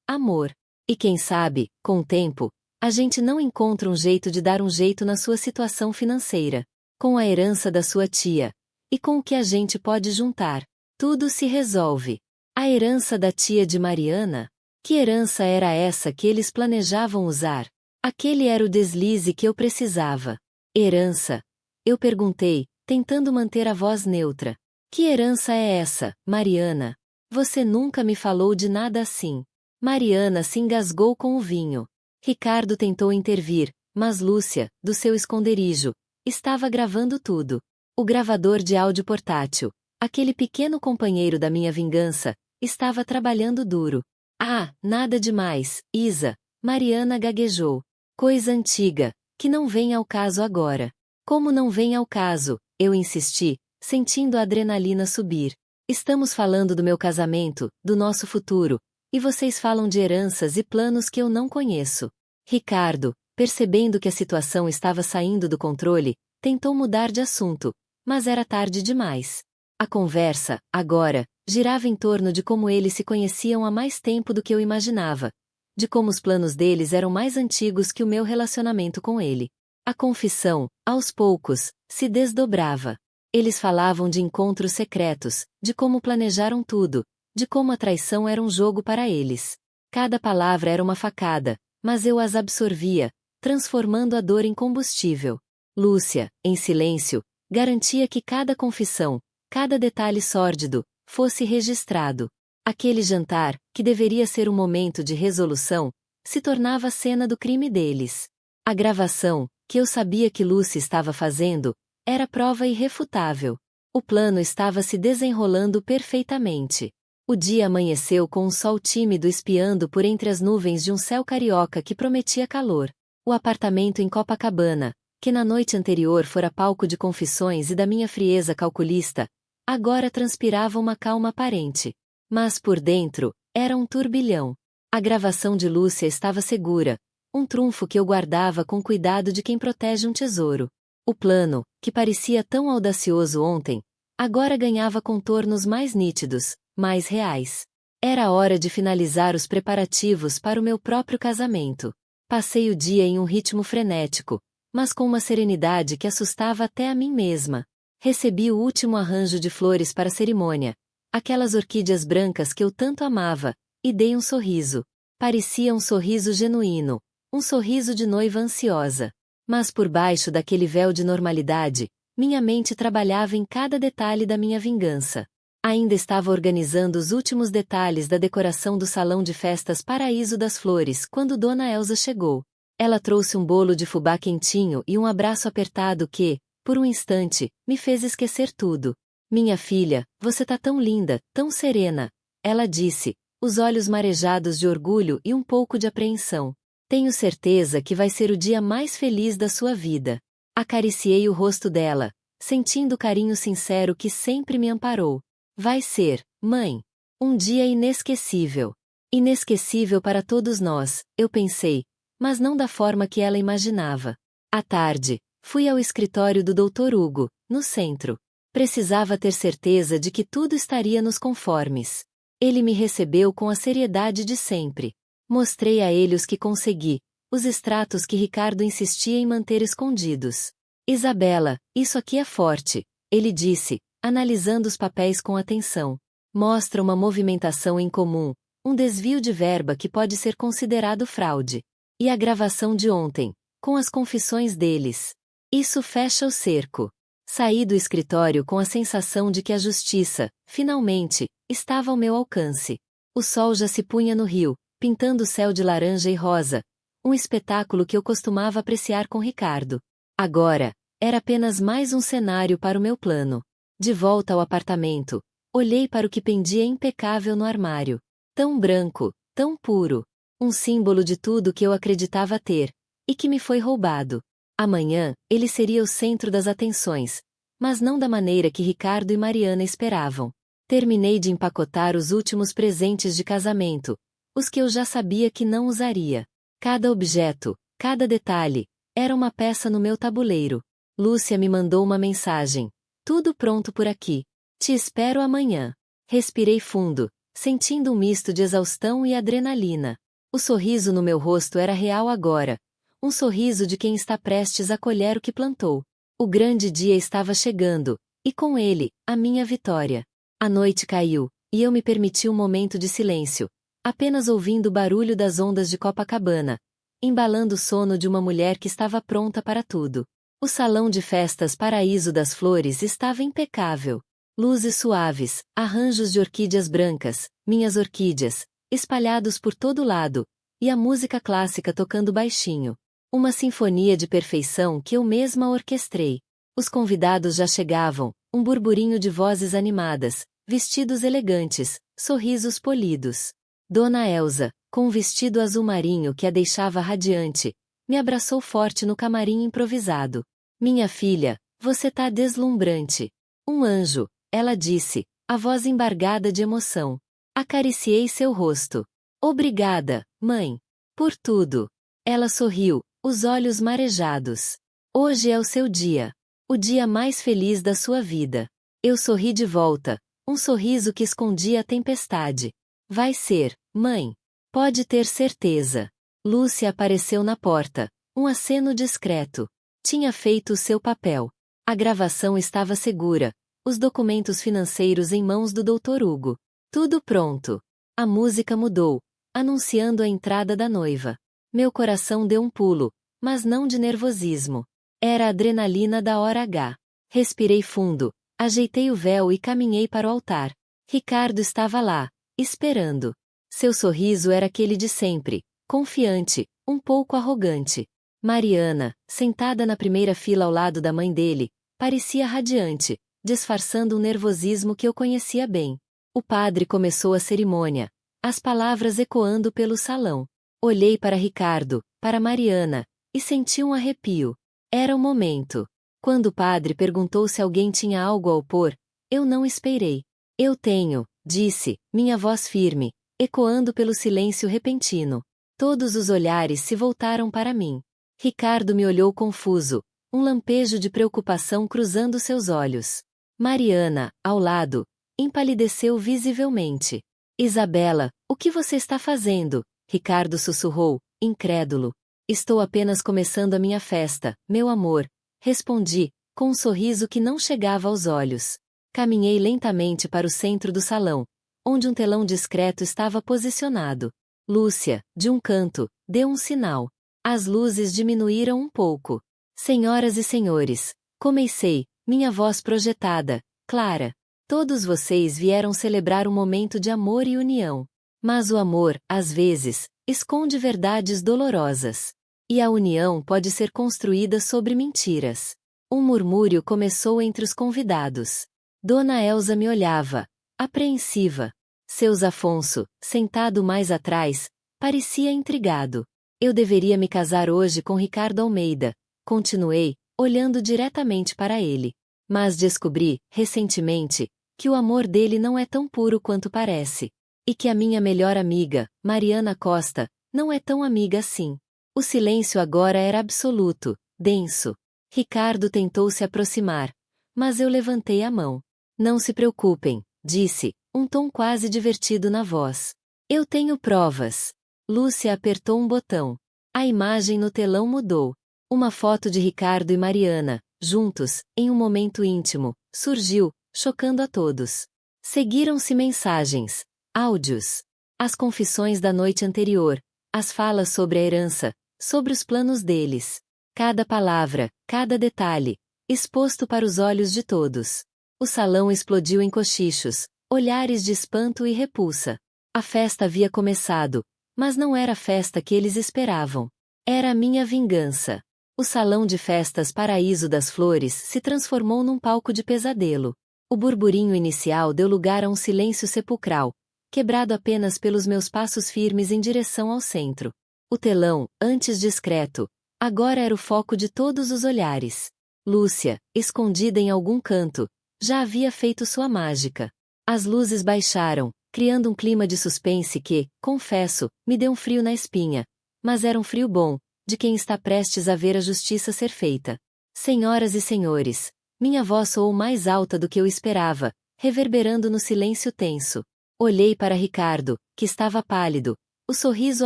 amor. E quem sabe, com o tempo, a gente não encontra um jeito de dar um jeito na sua situação financeira. Com a herança da sua tia. E com o que a gente pode juntar. Tudo se resolve. A herança da tia de Mariana? Que herança era essa que eles planejavam usar? Aquele era o deslize que eu precisava. Herança? Eu perguntei, tentando manter a voz neutra. Que herança é essa, Mariana? Você nunca me falou de nada assim. Mariana se engasgou com o vinho. Ricardo tentou intervir, mas Lúcia, do seu esconderijo, estava gravando tudo. O gravador de áudio portátil, aquele pequeno companheiro da minha vingança, estava trabalhando duro. Ah, nada demais, Isa, Mariana gaguejou. Coisa antiga, que não vem ao caso agora. Como não vem ao caso, eu insisti, sentindo a adrenalina subir. Estamos falando do meu casamento, do nosso futuro, e vocês falam de heranças e planos que eu não conheço. Ricardo, percebendo que a situação estava saindo do controle, tentou mudar de assunto, mas era tarde demais. A conversa, agora, girava em torno de como eles se conheciam há mais tempo do que eu imaginava, de como os planos deles eram mais antigos que o meu relacionamento com ele. A confissão, aos poucos, se desdobrava. Eles falavam de encontros secretos, de como planejaram tudo, de como a traição era um jogo para eles. Cada palavra era uma facada, mas eu as absorvia, transformando a dor em combustível. Lúcia, em silêncio, garantia que cada confissão, cada detalhe sórdido, fosse registrado. Aquele jantar, que deveria ser um momento de resolução, se tornava a cena do crime deles. A gravação, que eu sabia que Lúcia estava fazendo, era prova irrefutável. O plano estava se desenrolando perfeitamente. O dia amanheceu com um sol tímido espiando por entre as nuvens de um céu carioca que prometia calor. O apartamento em Copacabana, que na noite anterior fora palco de confissões e da minha frieza calculista, agora transpirava uma calma aparente. Mas por dentro, era um turbilhão. A gravação de Lúcia estava segura, um trunfo que eu guardava com cuidado de quem protege um tesouro. O plano, que parecia tão audacioso ontem, agora ganhava contornos mais nítidos, mais reais. Era hora de finalizar os preparativos para o meu próprio casamento. Passei o dia em um ritmo frenético, mas com uma serenidade que assustava até a mim mesma. Recebi o último arranjo de flores para a cerimônia, aquelas orquídeas brancas que eu tanto amava, e dei um sorriso. Parecia um sorriso genuíno, um sorriso de noiva ansiosa. Mas por baixo daquele véu de normalidade, minha mente trabalhava em cada detalhe da minha vingança. Ainda estava organizando os últimos detalhes da decoração do salão de festas Paraíso das Flores quando Dona Elsa chegou. Ela trouxe um bolo de fubá quentinho e um abraço apertado que, por um instante, me fez esquecer tudo. Minha filha, você tá tão linda, tão serena, ela disse, os olhos marejados de orgulho e um pouco de apreensão. Tenho certeza que vai ser o dia mais feliz da sua vida. Acariciei o rosto dela, sentindo o carinho sincero que sempre me amparou. Vai ser, mãe. Um dia inesquecível. Inesquecível para todos nós, eu pensei, mas não da forma que ela imaginava. À tarde, fui ao escritório do Dr. Hugo, no centro. Precisava ter certeza de que tudo estaria nos conformes. Ele me recebeu com a seriedade de sempre. Mostrei a ele os que consegui, os extratos que Ricardo insistia em manter escondidos. Isabela, isso aqui é forte, ele disse, analisando os papéis com atenção. Mostra uma movimentação incomum, um desvio de verba que pode ser considerado fraude. E a gravação de ontem, com as confissões deles. Isso fecha o cerco. Saí do escritório com a sensação de que a justiça, finalmente, estava ao meu alcance. O sol já se punha no rio, pintando o céu de laranja e rosa, um espetáculo que eu costumava apreciar com Ricardo. Agora, era apenas mais um cenário para o meu plano. De volta ao apartamento, olhei para o que pendia impecável no armário. Tão branco, tão puro. Um símbolo de tudo que eu acreditava ter, e que me foi roubado. Amanhã, ele seria o centro das atenções, mas não da maneira que Ricardo e Mariana esperavam. Terminei de empacotar os últimos presentes de casamento, os que eu já sabia que não usaria. Cada objeto, cada detalhe, era uma peça no meu tabuleiro. Lúcia me mandou uma mensagem. Tudo pronto por aqui. Te espero amanhã. Respirei fundo, sentindo um misto de exaustão e adrenalina. O sorriso no meu rosto era real agora. Um sorriso de quem está prestes a colher o que plantou. O grande dia estava chegando, e com ele, a minha vitória. A noite caiu, e eu me permiti um momento de silêncio, apenas ouvindo o barulho das ondas de Copacabana, embalando o sono de uma mulher que estava pronta para tudo. O salão de festas Paraíso das Flores estava impecável. Luzes suaves, arranjos de orquídeas brancas, minhas orquídeas, espalhados por todo lado, e a música clássica tocando baixinho. Uma sinfonia de perfeição que eu mesma orquestrei. Os convidados já chegavam, um burburinho de vozes animadas, vestidos elegantes, sorrisos polidos. Dona Elsa, com um vestido azul marinho que a deixava radiante, me abraçou forte no camarim improvisado. Minha filha, você tá deslumbrante. Um anjo, ela disse, a voz embargada de emoção. Acariciei seu rosto. Obrigada, mãe. Por tudo. Ela sorriu, os olhos marejados. Hoje é o seu dia. O dia mais feliz da sua vida. Eu sorri de volta, um sorriso que escondia a tempestade. Vai ser, mãe. Pode ter certeza. Lúcia apareceu na porta, um aceno discreto. Tinha feito o seu papel. A gravação estava segura, os documentos financeiros em mãos do Dr. Hugo. Tudo pronto. A música mudou, anunciando a entrada da noiva. Meu coração deu um pulo, mas não de nervosismo. Era a adrenalina da hora H. Respirei fundo, ajeitei o véu e caminhei para o altar. Ricardo estava lá, esperando. Seu sorriso era aquele de sempre, confiante, um pouco arrogante. Mariana, sentada na primeira fila ao lado da mãe dele, parecia radiante, disfarçando um nervosismo que eu conhecia bem. O padre começou a cerimônia, as palavras ecoando pelo salão. Olhei para Ricardo, para Mariana, e senti um arrepio. Era o momento. Quando o padre perguntou se alguém tinha algo a opor, eu não esperei. Eu tenho, disse, minha voz firme, ecoando pelo silêncio repentino. Todos os olhares se voltaram para mim. Ricardo me olhou confuso, um lampejo de preocupação cruzando seus olhos. Mariana, ao lado, empalideceu visivelmente. Isabela, o que você está fazendo? Ricardo sussurrou, incrédulo. Estou apenas começando a minha festa, meu amor, respondi, com um sorriso que não chegava aos olhos. Caminhei lentamente para o centro do salão, onde um telão discreto estava posicionado. Lúcia, de um canto, deu um sinal. As luzes diminuíram um pouco. Senhoras e senhores, comecei, minha voz projetada, clara. Todos vocês vieram celebrar um momento de amor e união. Mas o amor, às vezes, esconde verdades dolorosas. E a união pode ser construída sobre mentiras. Um murmúrio começou entre os convidados. Dona Elsa me olhava, apreensiva. Seus Afonso, sentado mais atrás, parecia intrigado. Eu deveria me casar hoje com Ricardo Almeida, continuei, olhando diretamente para ele. Mas descobri, recentemente, que o amor dele não é tão puro quanto parece. E que a minha melhor amiga, Mariana Costa, não é tão amiga assim. O silêncio agora era absoluto, denso. Ricardo tentou se aproximar, mas eu levantei a mão. Não se preocupem, disse, um tom quase divertido na voz. Eu tenho provas. Lúcia apertou um botão. A imagem no telão mudou. Uma foto de Ricardo e Mariana, juntos, em um momento íntimo, surgiu, chocando a todos. Seguiram-se mensagens, áudios, as confissões da noite anterior, as falas sobre a herança, sobre os planos deles. Cada palavra, cada detalhe, exposto para os olhos de todos. O salão explodiu em cochichos, olhares de espanto e repulsa. A festa havia começado, mas não era a festa que eles esperavam. Era a minha vingança. O salão de festas Paraíso das Flores se transformou num palco de pesadelo. O burburinho inicial deu lugar a um silêncio sepulcral, quebrado apenas pelos meus passos firmes em direção ao centro. O telão, antes discreto, agora era o foco de todos os olhares. Lúcia, escondida em algum canto, já havia feito sua mágica. As luzes baixaram, criando um clima de suspense que, confesso, me deu um frio na espinha. Mas era um frio bom, de quem está prestes a ver a justiça ser feita. Senhoras e senhores, minha voz soou mais alta do que eu esperava, reverberando no silêncio tenso. Olhei para Ricardo, que estava pálido, o sorriso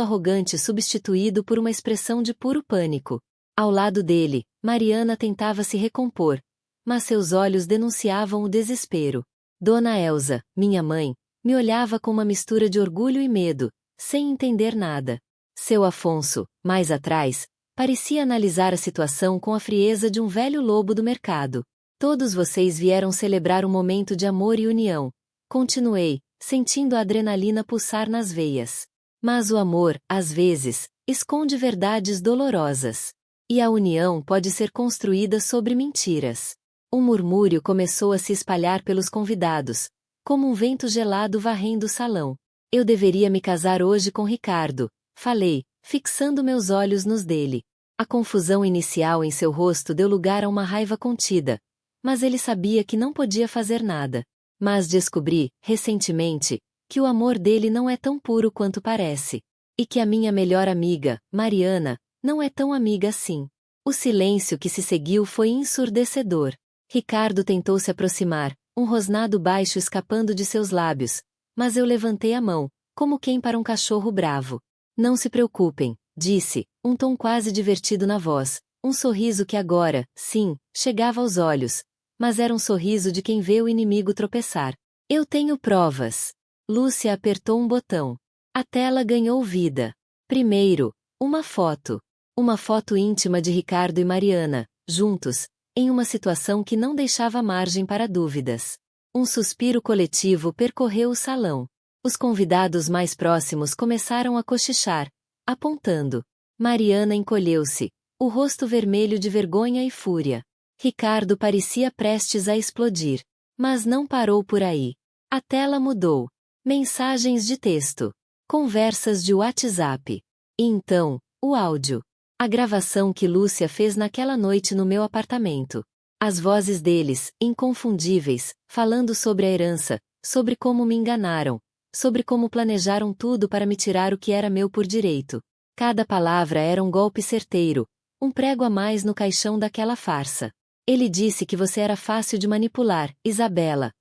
arrogante substituído por uma expressão de puro pânico. Ao lado dele, Mariana tentava se recompor, mas seus olhos denunciavam o desespero. Dona Elsa, minha mãe, me olhava com uma mistura de orgulho e medo, sem entender nada. Seu Afonso, mais atrás, parecia analisar a situação com a frieza de um velho lobo do mercado. Todos vocês vieram celebrar um momento de amor e união. Continuei, sentindo a adrenalina pulsar nas veias. Mas o amor, às vezes, esconde verdades dolorosas. E a união pode ser construída sobre mentiras. Um murmúrio começou a se espalhar pelos convidados, como um vento gelado varrendo o salão. Eu deveria me casar hoje com Ricardo, falei, fixando meus olhos nos dele. A confusão inicial em seu rosto deu lugar a uma raiva contida, mas ele sabia que não podia fazer nada. Mas descobri, recentemente, que o amor dele não é tão puro quanto parece. E que a minha melhor amiga, Mariana, não é tão amiga assim. O silêncio que se seguiu foi ensurdecedor. Ricardo tentou se aproximar, um rosnado baixo escapando de seus lábios, mas eu levantei a mão, como quem para um cachorro bravo. Não se preocupem, disse, um tom quase divertido na voz, um sorriso que agora, sim, chegava aos olhos, mas era um sorriso de quem vê o inimigo tropeçar. Eu tenho provas. Lúcia apertou um botão. A tela ganhou vida. Primeiro, uma foto. Uma foto íntima de Ricardo e Mariana, juntos, em uma situação que não deixava margem para dúvidas. Um suspiro coletivo percorreu o salão. Os convidados mais próximos começaram a cochichar, apontando. Mariana encolheu-se, o rosto vermelho de vergonha e fúria. Ricardo parecia prestes a explodir. Mas não parou por aí. A tela mudou. Mensagens de texto. Conversas de WhatsApp. E então, o áudio. A gravação que Lúcia fez naquela noite no meu apartamento. As vozes deles, inconfundíveis, falando sobre a herança, sobre como me enganaram, sobre como planejaram tudo para me tirar o que era meu por direito. Cada palavra era um golpe certeiro, um prego a mais no caixão daquela farsa. Ele disse que você era fácil de manipular, Isabela.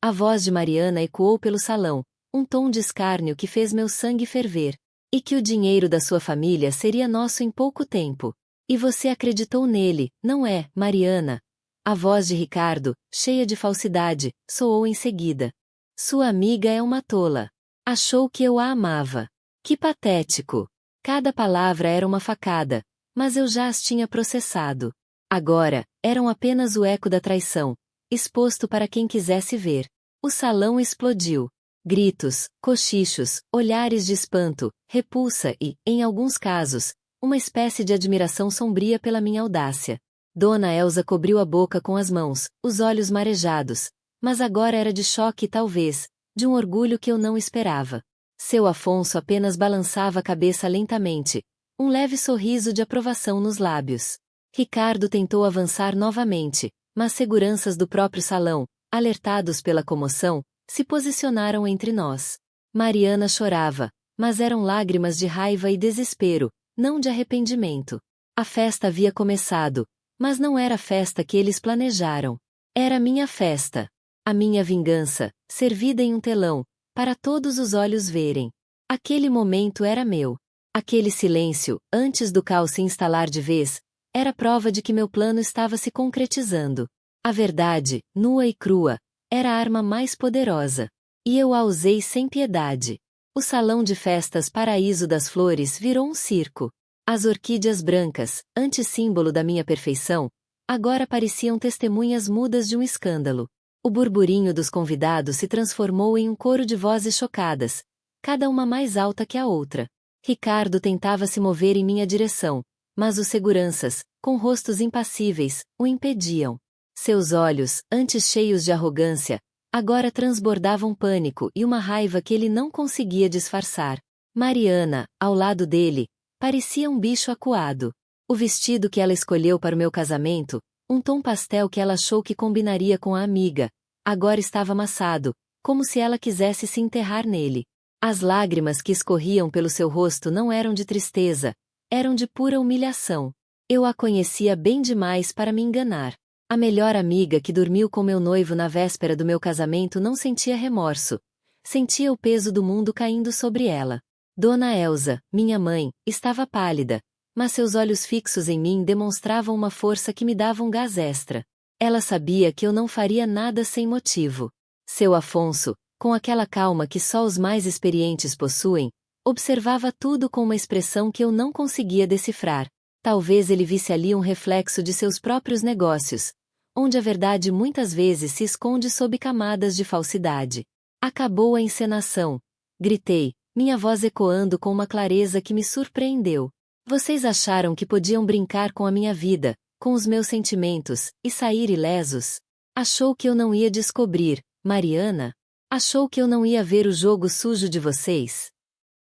A voz de Mariana ecoou pelo salão, um tom de escárnio que fez meu sangue ferver. E que o dinheiro da sua família seria nosso em pouco tempo. E você acreditou nele, não é, Mariana? A voz de Ricardo, cheia de falsidade, soou em seguida. Sua amiga é uma tola. Achou que eu a amava. Que patético. Cada palavra era uma facada, mas eu já as tinha processado. Agora, eram apenas o eco da traição, exposto para quem quisesse ver. O salão explodiu. Gritos, cochichos, olhares de espanto, repulsa e, em alguns casos, uma espécie de admiração sombria pela minha audácia. Dona Elsa cobriu a boca com as mãos, os olhos marejados, mas agora era de choque e talvez, de um orgulho que eu não esperava. Seu Afonso apenas balançava a cabeça lentamente, um leve sorriso de aprovação nos lábios. Ricardo tentou avançar novamente, mas seguranças do próprio salão, alertados pela comoção, se posicionaram entre nós. Mariana chorava, mas eram lágrimas de raiva e desespero, não de arrependimento. A festa havia começado, mas não era a festa que eles planejaram. Era minha festa. A minha vingança, servida em um telão, para todos os olhos verem. Aquele momento era meu. Aquele silêncio, antes do caos se instalar de vez, era prova de que meu plano estava se concretizando. A verdade, nua e crua, era a arma mais poderosa. E eu a usei sem piedade. O salão de festas Paraíso das Flores virou um circo. As orquídeas brancas, antissímbolo da minha perfeição, agora pareciam testemunhas mudas de um escândalo. O burburinho dos convidados se transformou em um coro de vozes chocadas, cada uma mais alta que a outra. Ricardo tentava se mover em minha direção, mas os seguranças, com rostos impassíveis, o impediam. Seus olhos, antes cheios de arrogância, agora transbordavam pânico e uma raiva que ele não conseguia disfarçar. Mariana, ao lado dele, parecia um bicho acuado. O vestido que ela escolheu para o meu casamento, um tom pastel que ela achou que combinaria com a amiga, agora estava amassado, como se ela quisesse se enterrar nele. As lágrimas que escorriam pelo seu rosto não eram de tristeza, eram de pura humilhação. Eu a conhecia bem demais para me enganar. A melhor amiga que dormiu com meu noivo na véspera do meu casamento não sentia remorso. Sentia o peso do mundo caindo sobre ela. Dona Elsa, minha mãe, estava pálida, mas seus olhos fixos em mim demonstravam uma força que me dava um gás extra. Ela sabia que eu não faria nada sem motivo. Seu Afonso, com aquela calma que só os mais experientes possuem, observava tudo com uma expressão que eu não conseguia decifrar. Talvez ele visse ali um reflexo de seus próprios negócios, onde a verdade muitas vezes se esconde sob camadas de falsidade. Acabou a encenação. Gritei, minha voz ecoando com uma clareza que me surpreendeu. Vocês acharam que podiam brincar com a minha vida, com os meus sentimentos, e sair ilesos? Achou que eu não ia descobrir, Mariana? Achou que eu não ia ver o jogo sujo de vocês?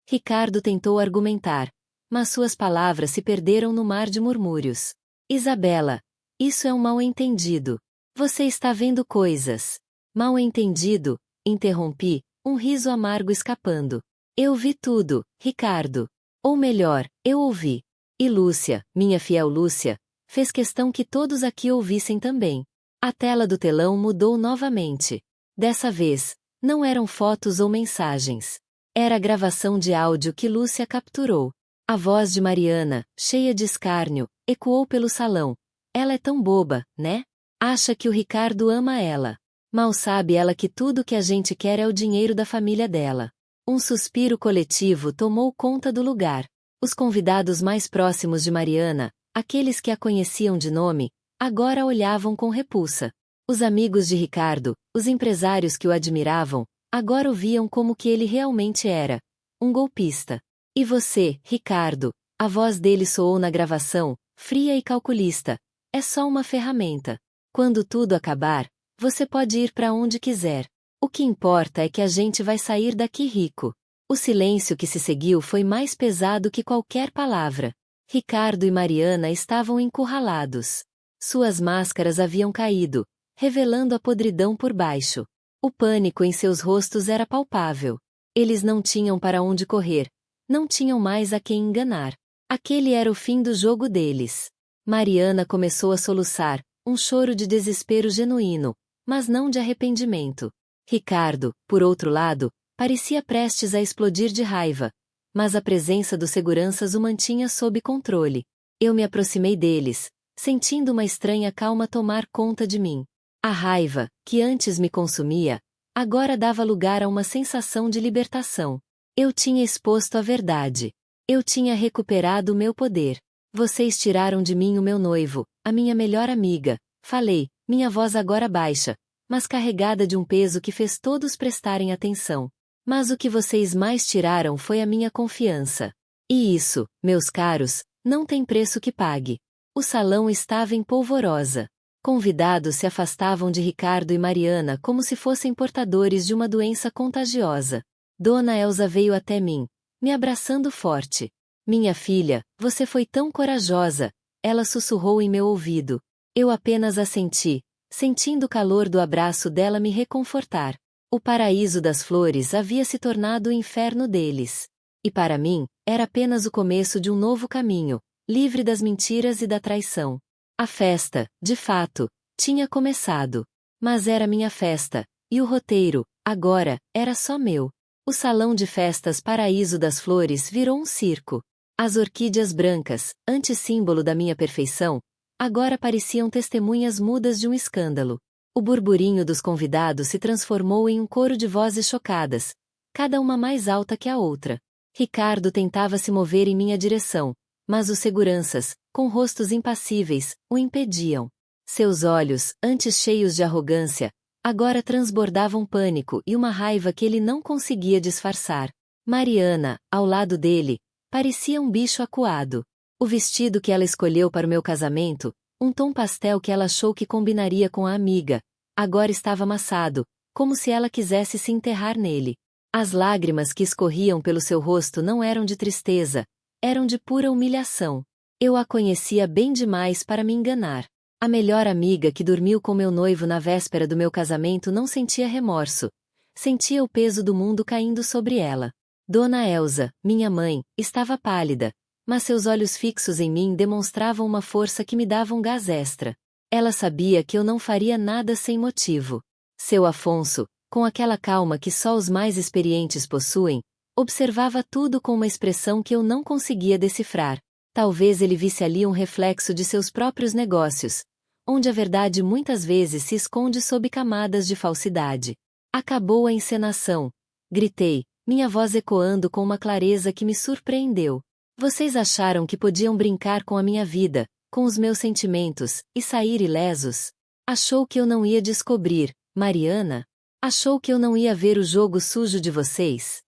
Ricardo tentou argumentar, mas suas palavras se perderam no mar de murmúrios. Isabela, isso é um mal-entendido. Você está vendo coisas. Mal-entendido, interrompi, um riso amargo escapando. Eu vi tudo, Ricardo. Ou melhor, eu ouvi. E Lúcia, minha fiel Lúcia, fez questão que todos aqui ouvissem também. A tela do telão mudou novamente. Dessa vez, não eram fotos ou mensagens. Era a gravação de áudio que Lúcia capturou. A voz de Mariana, cheia de escárnio, ecoou pelo salão. Ela é tão boba, né? Acha que o Ricardo ama ela. Mal sabe ela que tudo que a gente quer é o dinheiro da família dela. Um suspiro coletivo tomou conta do lugar. Os convidados mais próximos de Mariana, aqueles que a conheciam de nome, agora a olhavam com repulsa. Os amigos de Ricardo, os empresários que o admiravam, agora o viam como que ele realmente era, um golpista. E você, Ricardo, a voz dele soou na gravação, fria e calculista, é só uma ferramenta. Quando tudo acabar, você pode ir para onde quiser. O que importa é que a gente vai sair daqui rico. O silêncio que se seguiu foi mais pesado que qualquer palavra. Ricardo e Mariana estavam encurralados. Suas máscaras haviam caído, revelando a podridão por baixo. O pânico em seus rostos era palpável. Eles não tinham para onde correr. Não tinham mais a quem enganar. Aquele era o fim do jogo deles. Mariana começou a soluçar, um choro de desespero genuíno, mas não de arrependimento. Ricardo, por outro lado, parecia prestes a explodir de raiva, mas a presença dos seguranças o mantinha sob controle. Eu me aproximei deles, sentindo uma estranha calma tomar conta de mim. A raiva, que antes me consumia, agora dava lugar a uma sensação de libertação. Eu tinha exposto a verdade. Eu tinha recuperado o meu poder. Vocês tiraram de mim o meu noivo, a minha melhor amiga. Falei, minha voz agora baixa, mas carregada de um peso que fez todos prestarem atenção. Mas o que vocês mais tiraram foi a minha confiança. E isso, meus caros, não tem preço que pague. O salão estava em polvorosa. Convidados se afastavam de Ricardo e Mariana como se fossem portadores de uma doença contagiosa. Dona Elsa veio até mim, me abraçando forte. Minha filha, você foi tão corajosa, ela sussurrou em meu ouvido. Eu apenas assenti, sentindo o calor do abraço dela me reconfortar. O paraíso das flores havia se tornado o inferno deles. E para mim, era apenas o começo de um novo caminho, livre das mentiras e da traição. A festa, de fato, tinha começado. Mas era minha festa, e o roteiro, agora, era só meu. O salão de festas Paraíso das Flores virou um circo. As orquídeas brancas, antissímbolo da minha perfeição, agora pareciam testemunhas mudas de um escândalo. O burburinho dos convidados se transformou em um coro de vozes chocadas, cada uma mais alta que a outra. Ricardo tentava se mover em minha direção, mas os seguranças, com rostos impassíveis, o impediam. Seus olhos, antes cheios de arrogância, agora transbordavam pânico e uma raiva que ele não conseguia disfarçar. Mariana, ao lado dele, parecia um bicho acuado. O vestido que ela escolheu para o meu casamento, um tom pastel que ela achou que combinaria com a amiga, agora estava amassado, como se ela quisesse se enterrar nele. As lágrimas que escorriam pelo seu rosto não eram de tristeza, eram de pura humilhação. Eu a conhecia bem demais para me enganar. A melhor amiga que dormiu com meu noivo na véspera do meu casamento não sentia remorso. Sentia o peso do mundo caindo sobre ela. Dona Elsa, minha mãe, estava pálida, mas seus olhos fixos em mim demonstravam uma força que me dava um gás extra. Ela sabia que eu não faria nada sem motivo. Seu Afonso, com aquela calma que só os mais experientes possuem, observava tudo com uma expressão que eu não conseguia decifrar. Talvez ele visse ali um reflexo de seus próprios negócios, onde a verdade muitas vezes se esconde sob camadas de falsidade. Acabou a encenação. Gritei, minha voz ecoando com uma clareza que me surpreendeu. Vocês acharam que podiam brincar com a minha vida, com os meus sentimentos, e sair ilesos? Achou que eu não ia descobrir, Mariana? Achou que eu não ia ver o jogo sujo de vocês?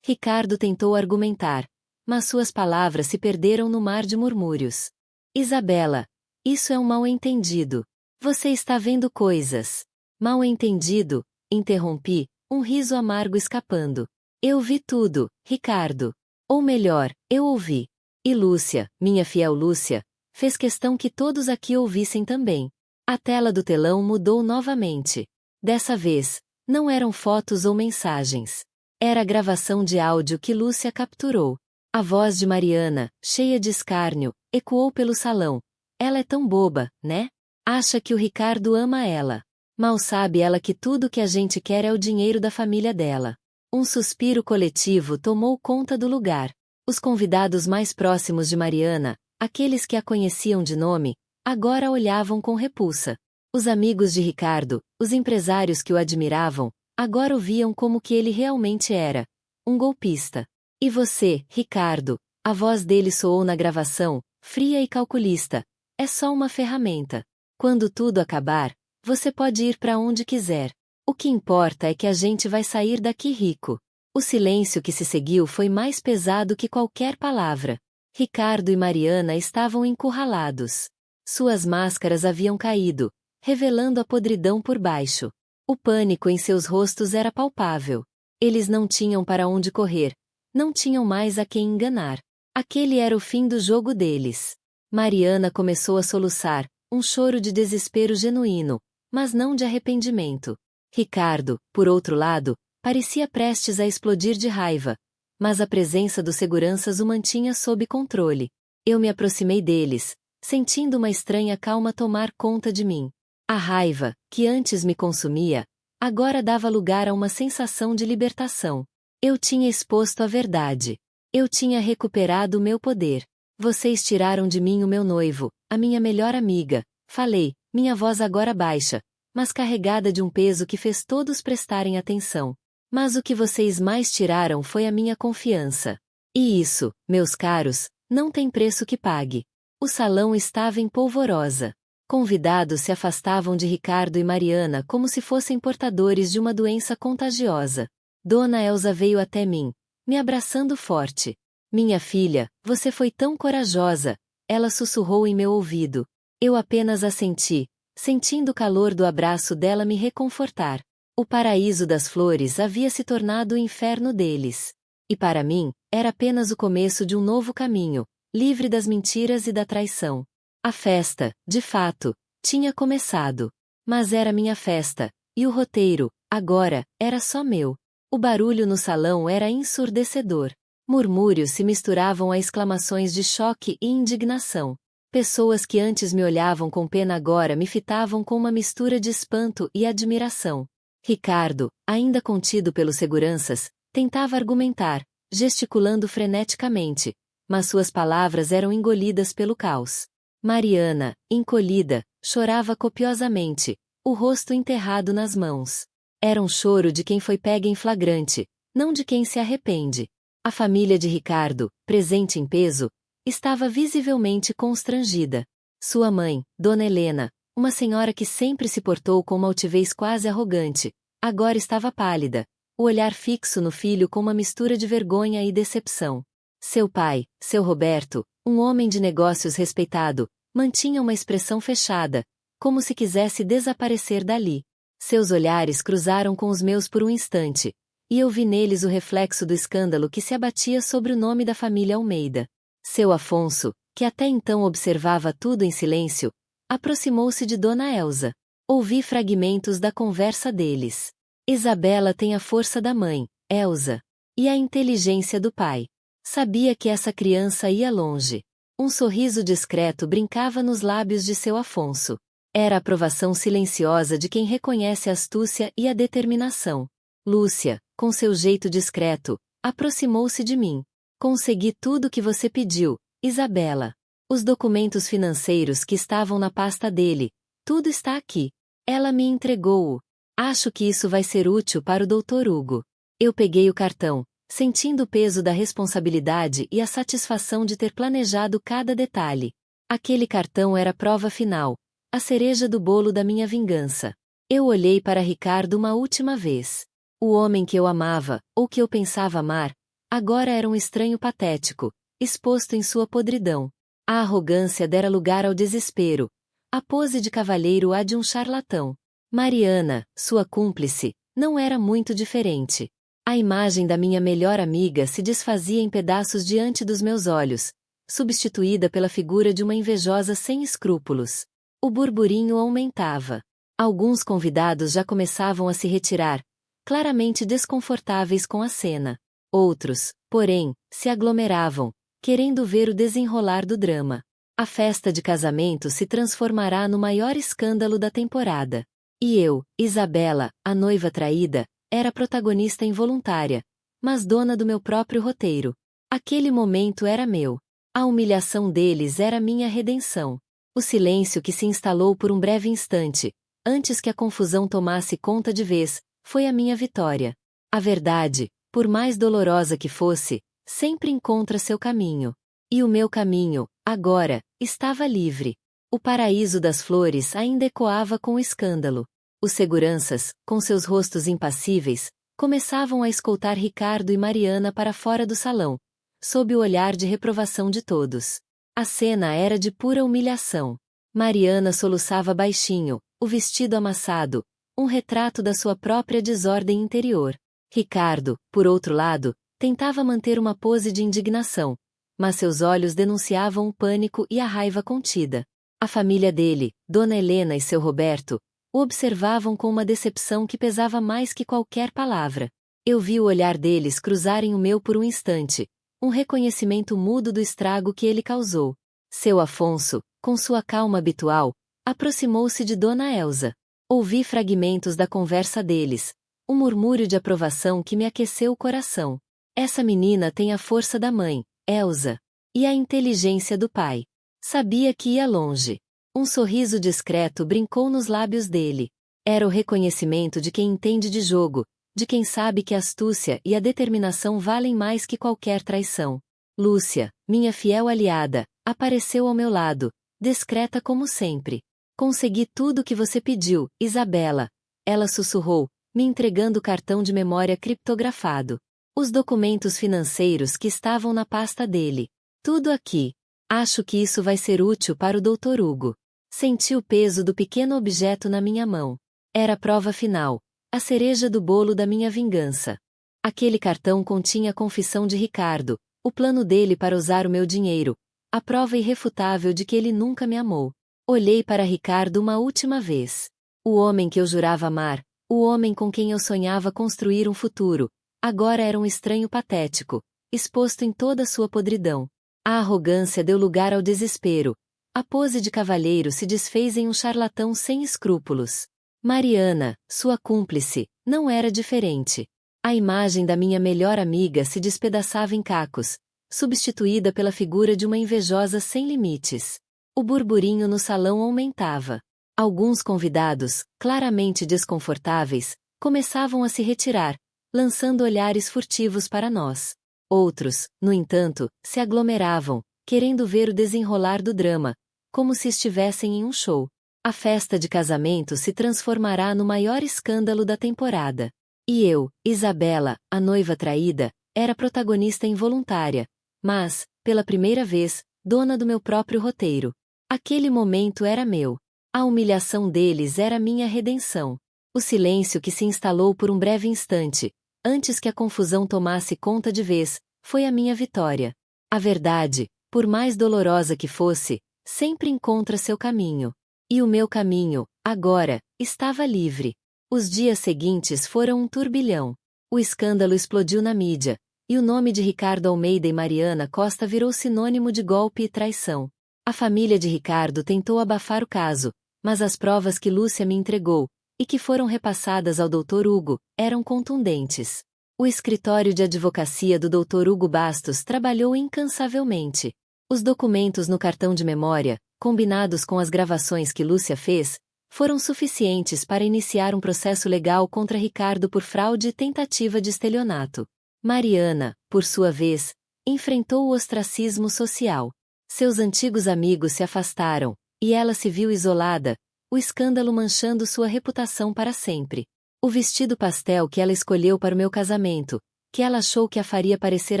Ricardo tentou argumentar, mas suas palavras se perderam no mar de murmúrios. Isabela, isso é um mal-entendido. Você está vendo coisas. Mal-entendido, interrompi, um riso amargo escapando. Eu vi tudo, Ricardo. Ou melhor, eu ouvi. E Lúcia, minha fiel Lúcia, fez questão que todos aqui ouvissem também. A tela do telão mudou novamente. Dessa vez, não eram fotos ou mensagens. Era a gravação de áudio que Lúcia capturou. A voz de Mariana, cheia de escárnio, ecoou pelo salão. Ela é tão boba, né? Acha que o Ricardo ama ela. Mal sabe ela que tudo que a gente quer é o dinheiro da família dela. Um suspiro coletivo tomou conta do lugar. Os convidados mais próximos de Mariana, aqueles que a conheciam de nome, agora a olhavam com repulsa. Os amigos de Ricardo, os empresários que o admiravam, agora o viam como que ele realmente era, um golpista. E você, Ricardo, a voz dele soou na gravação, fria e calculista, é só uma ferramenta. Quando tudo acabar, você pode ir para onde quiser. O que importa é que a gente vai sair daqui rico. O silêncio que se seguiu foi mais pesado que qualquer palavra. Ricardo e Mariana estavam encurralados. Suas máscaras haviam caído, revelando a podridão por baixo. O pânico em seus rostos era palpável. Eles não tinham para onde correr. Não tinham mais a quem enganar. Aquele era o fim do jogo deles. Mariana começou a soluçar, um choro de desespero genuíno, mas não de arrependimento. Ricardo, por outro lado, parecia prestes a explodir de raiva, mas a presença dos seguranças o mantinha sob controle. Eu me aproximei deles, sentindo uma estranha calma tomar conta de mim. A raiva, que antes me consumia, agora dava lugar a uma sensação de libertação. Eu tinha exposto a verdade. Eu tinha recuperado o meu poder. Vocês tiraram de mim o meu noivo, a minha melhor amiga. Falei, minha voz agora baixa, mas carregada de um peso que fez todos prestarem atenção. Mas o que vocês mais tiraram foi a minha confiança. E isso, meus caros, não tem preço que pague. O salão estava em polvorosa. Convidados se afastavam de Ricardo e Mariana como se fossem portadores de uma doença contagiosa. Dona Elsa veio até mim, me abraçando forte. Minha filha, você foi tão corajosa, ela sussurrou em meu ouvido. Eu apenas assenti, sentindo o calor do abraço dela me reconfortar. O paraíso das flores havia se tornado o inferno deles. E para mim, era apenas o começo de um novo caminho, livre das mentiras e da traição. A festa, de fato, tinha começado. Mas era minha festa, e o roteiro, agora, era só meu. O barulho no salão era ensurdecedor. Murmúrios se misturavam a exclamações de choque e indignação. Pessoas que antes me olhavam com pena agora me fitavam com uma mistura de espanto e admiração. Ricardo, ainda contido pelos seguranças, tentava argumentar, gesticulando freneticamente, mas suas palavras eram engolidas pelo caos. Mariana, encolhida, chorava copiosamente, o rosto enterrado nas mãos. Era um choro de quem foi pega em flagrante, não de quem se arrepende. A família de Ricardo, presente em peso, estava visivelmente constrangida. Sua mãe, Dona Helena, uma senhora que sempre se portou com uma altivez quase arrogante, agora estava pálida, o olhar fixo no filho com uma mistura de vergonha e decepção. Seu pai, seu Roberto, um homem de negócios respeitado, mantinha uma expressão fechada, como se quisesse desaparecer dali. Seus olhares cruzaram com os meus por um instante, e eu vi neles o reflexo do escândalo que se abatia sobre o nome da família Almeida. Seu Afonso, que até então observava tudo em silêncio, aproximou-se de Dona Elsa. Ouvi fragmentos da conversa deles. Isabela tem a força da mãe, Elsa, e a inteligência do pai. Sabia que essa criança ia longe. Um sorriso discreto brincava nos lábios de seu Afonso. Era a aprovação silenciosa de quem reconhece a astúcia e a determinação. Lúcia, com seu jeito discreto, aproximou-se de mim. Consegui tudo o que você pediu, Isabela. Os documentos financeiros que estavam na pasta dele, tudo está aqui. Ela me entregou-o. Acho que isso vai ser útil para o Dr. Hugo. Eu peguei o cartão, sentindo o peso da responsabilidade e a satisfação de ter planejado cada detalhe. Aquele cartão era a prova final, a cereja do bolo da minha vingança. Eu olhei para Ricardo uma última vez. O homem que eu amava, ou que eu pensava amar, agora era um estranho patético, exposto em sua podridão. A arrogância dera lugar ao desespero. A pose de cavalheiro a de um charlatão. Mariana, sua cúmplice, não era muito diferente. A imagem da minha melhor amiga se desfazia em pedaços diante dos meus olhos, substituída pela figura de uma invejosa sem escrúpulos. O burburinho aumentava. Alguns convidados já começavam a se retirar, claramente desconfortáveis com a cena. Outros, porém, se aglomeravam, querendo ver o desenrolar do drama. A festa de casamento se transformará no maior escândalo da temporada. E eu, Isabela, a noiva traída, era protagonista involuntária, mas dona do meu próprio roteiro. Aquele momento era meu. A humilhação deles era minha redenção. O silêncio que se instalou por um breve instante, antes que a confusão tomasse conta de vez, foi a minha vitória. A verdade, por mais dolorosa que fosse, sempre encontra seu caminho. E o meu caminho, agora, estava livre. O paraíso das flores ainda ecoava com o escândalo. Os seguranças, com seus rostos impassíveis, começavam a escoltar Ricardo e Mariana para fora do salão, sob o olhar de reprovação de todos. A cena era de pura humilhação. Mariana soluçava baixinho, o vestido amassado, um retrato da sua própria desordem interior. Ricardo, por outro lado, tentava manter uma pose de indignação, mas seus olhos denunciavam o pânico e a raiva contida. A família dele, Dona Helena e seu Roberto, o observavam com uma decepção que pesava mais que qualquer palavra. Eu vi o olhar deles cruzarem o meu por um instante, um reconhecimento mudo do estrago que ele causou. Seu Afonso, com sua calma habitual, aproximou-se de Dona Elsa. Ouvi fragmentos da conversa deles, um murmúrio de aprovação que me aqueceu o coração. Essa menina tem a força da mãe, Elsa, e a inteligência do pai. Sabia que ia longe. Um sorriso discreto brincou nos lábios dele. Era o reconhecimento de quem entende de jogo, de quem sabe que a astúcia e a determinação valem mais que qualquer traição. Lúcia, minha fiel aliada, apareceu ao meu lado, discreta como sempre. Consegui tudo o que você pediu, Isabela. Ela sussurrou, me entregando o cartão de memória criptografado. Os documentos financeiros que estavam na pasta dele. Tudo aqui. Acho que isso vai ser útil para o Dr. Hugo. Senti o peso do pequeno objeto na minha mão. Era a prova final. A cereja do bolo da minha vingança. Aquele cartão continha a confissão de Ricardo, o plano dele para usar o meu dinheiro, a prova irrefutável de que ele nunca me amou. Olhei para Ricardo uma última vez. O homem que eu jurava amar, o homem com quem eu sonhava construir um futuro, agora era um estranho patético, exposto em toda a sua podridão. A arrogância deu lugar ao desespero. A pose de cavalheiro se desfez em um charlatão sem escrúpulos. Mariana, sua cúmplice, não era diferente. A imagem da minha melhor amiga se despedaçava em cacos, substituída pela figura de uma invejosa sem limites. O burburinho no salão aumentava. Alguns convidados, claramente desconfortáveis, começavam a se retirar, lançando olhares furtivos para nós. Outros, no entanto, se aglomeravam, querendo ver o desenrolar do drama, como se estivessem em um show. A festa de casamento se transformará no maior escândalo da temporada. E eu, Isabela, a noiva traída, era protagonista involuntária, mas, pela primeira vez, dona do meu próprio roteiro. Aquele momento era meu. A humilhação deles era minha redenção. O silêncio que se instalou por um breve instante, antes que a confusão tomasse conta de vez, foi a minha vitória. A verdade, por mais dolorosa que fosse, sempre encontra seu caminho. E o meu caminho, agora, estava livre. Os dias seguintes foram um turbilhão. O escândalo explodiu na mídia, e o nome de Ricardo Almeida e Mariana Costa virou sinônimo de golpe e traição. A família de Ricardo tentou abafar o caso, mas as provas que Lúcia me entregou, e que foram repassadas ao Dr. Hugo, eram contundentes. O escritório de advocacia do Dr. Hugo Bastos trabalhou incansavelmente. Os documentos no cartão de memória, combinados com as gravações que Lúcia fez, foram suficientes para iniciar um processo legal contra Ricardo por fraude e tentativa de estelionato. Mariana, por sua vez, enfrentou o ostracismo social. Seus antigos amigos se afastaram, e ela se viu isolada, o escândalo manchando sua reputação para sempre. O vestido pastel que ela escolheu para o meu casamento, que ela achou que a faria parecer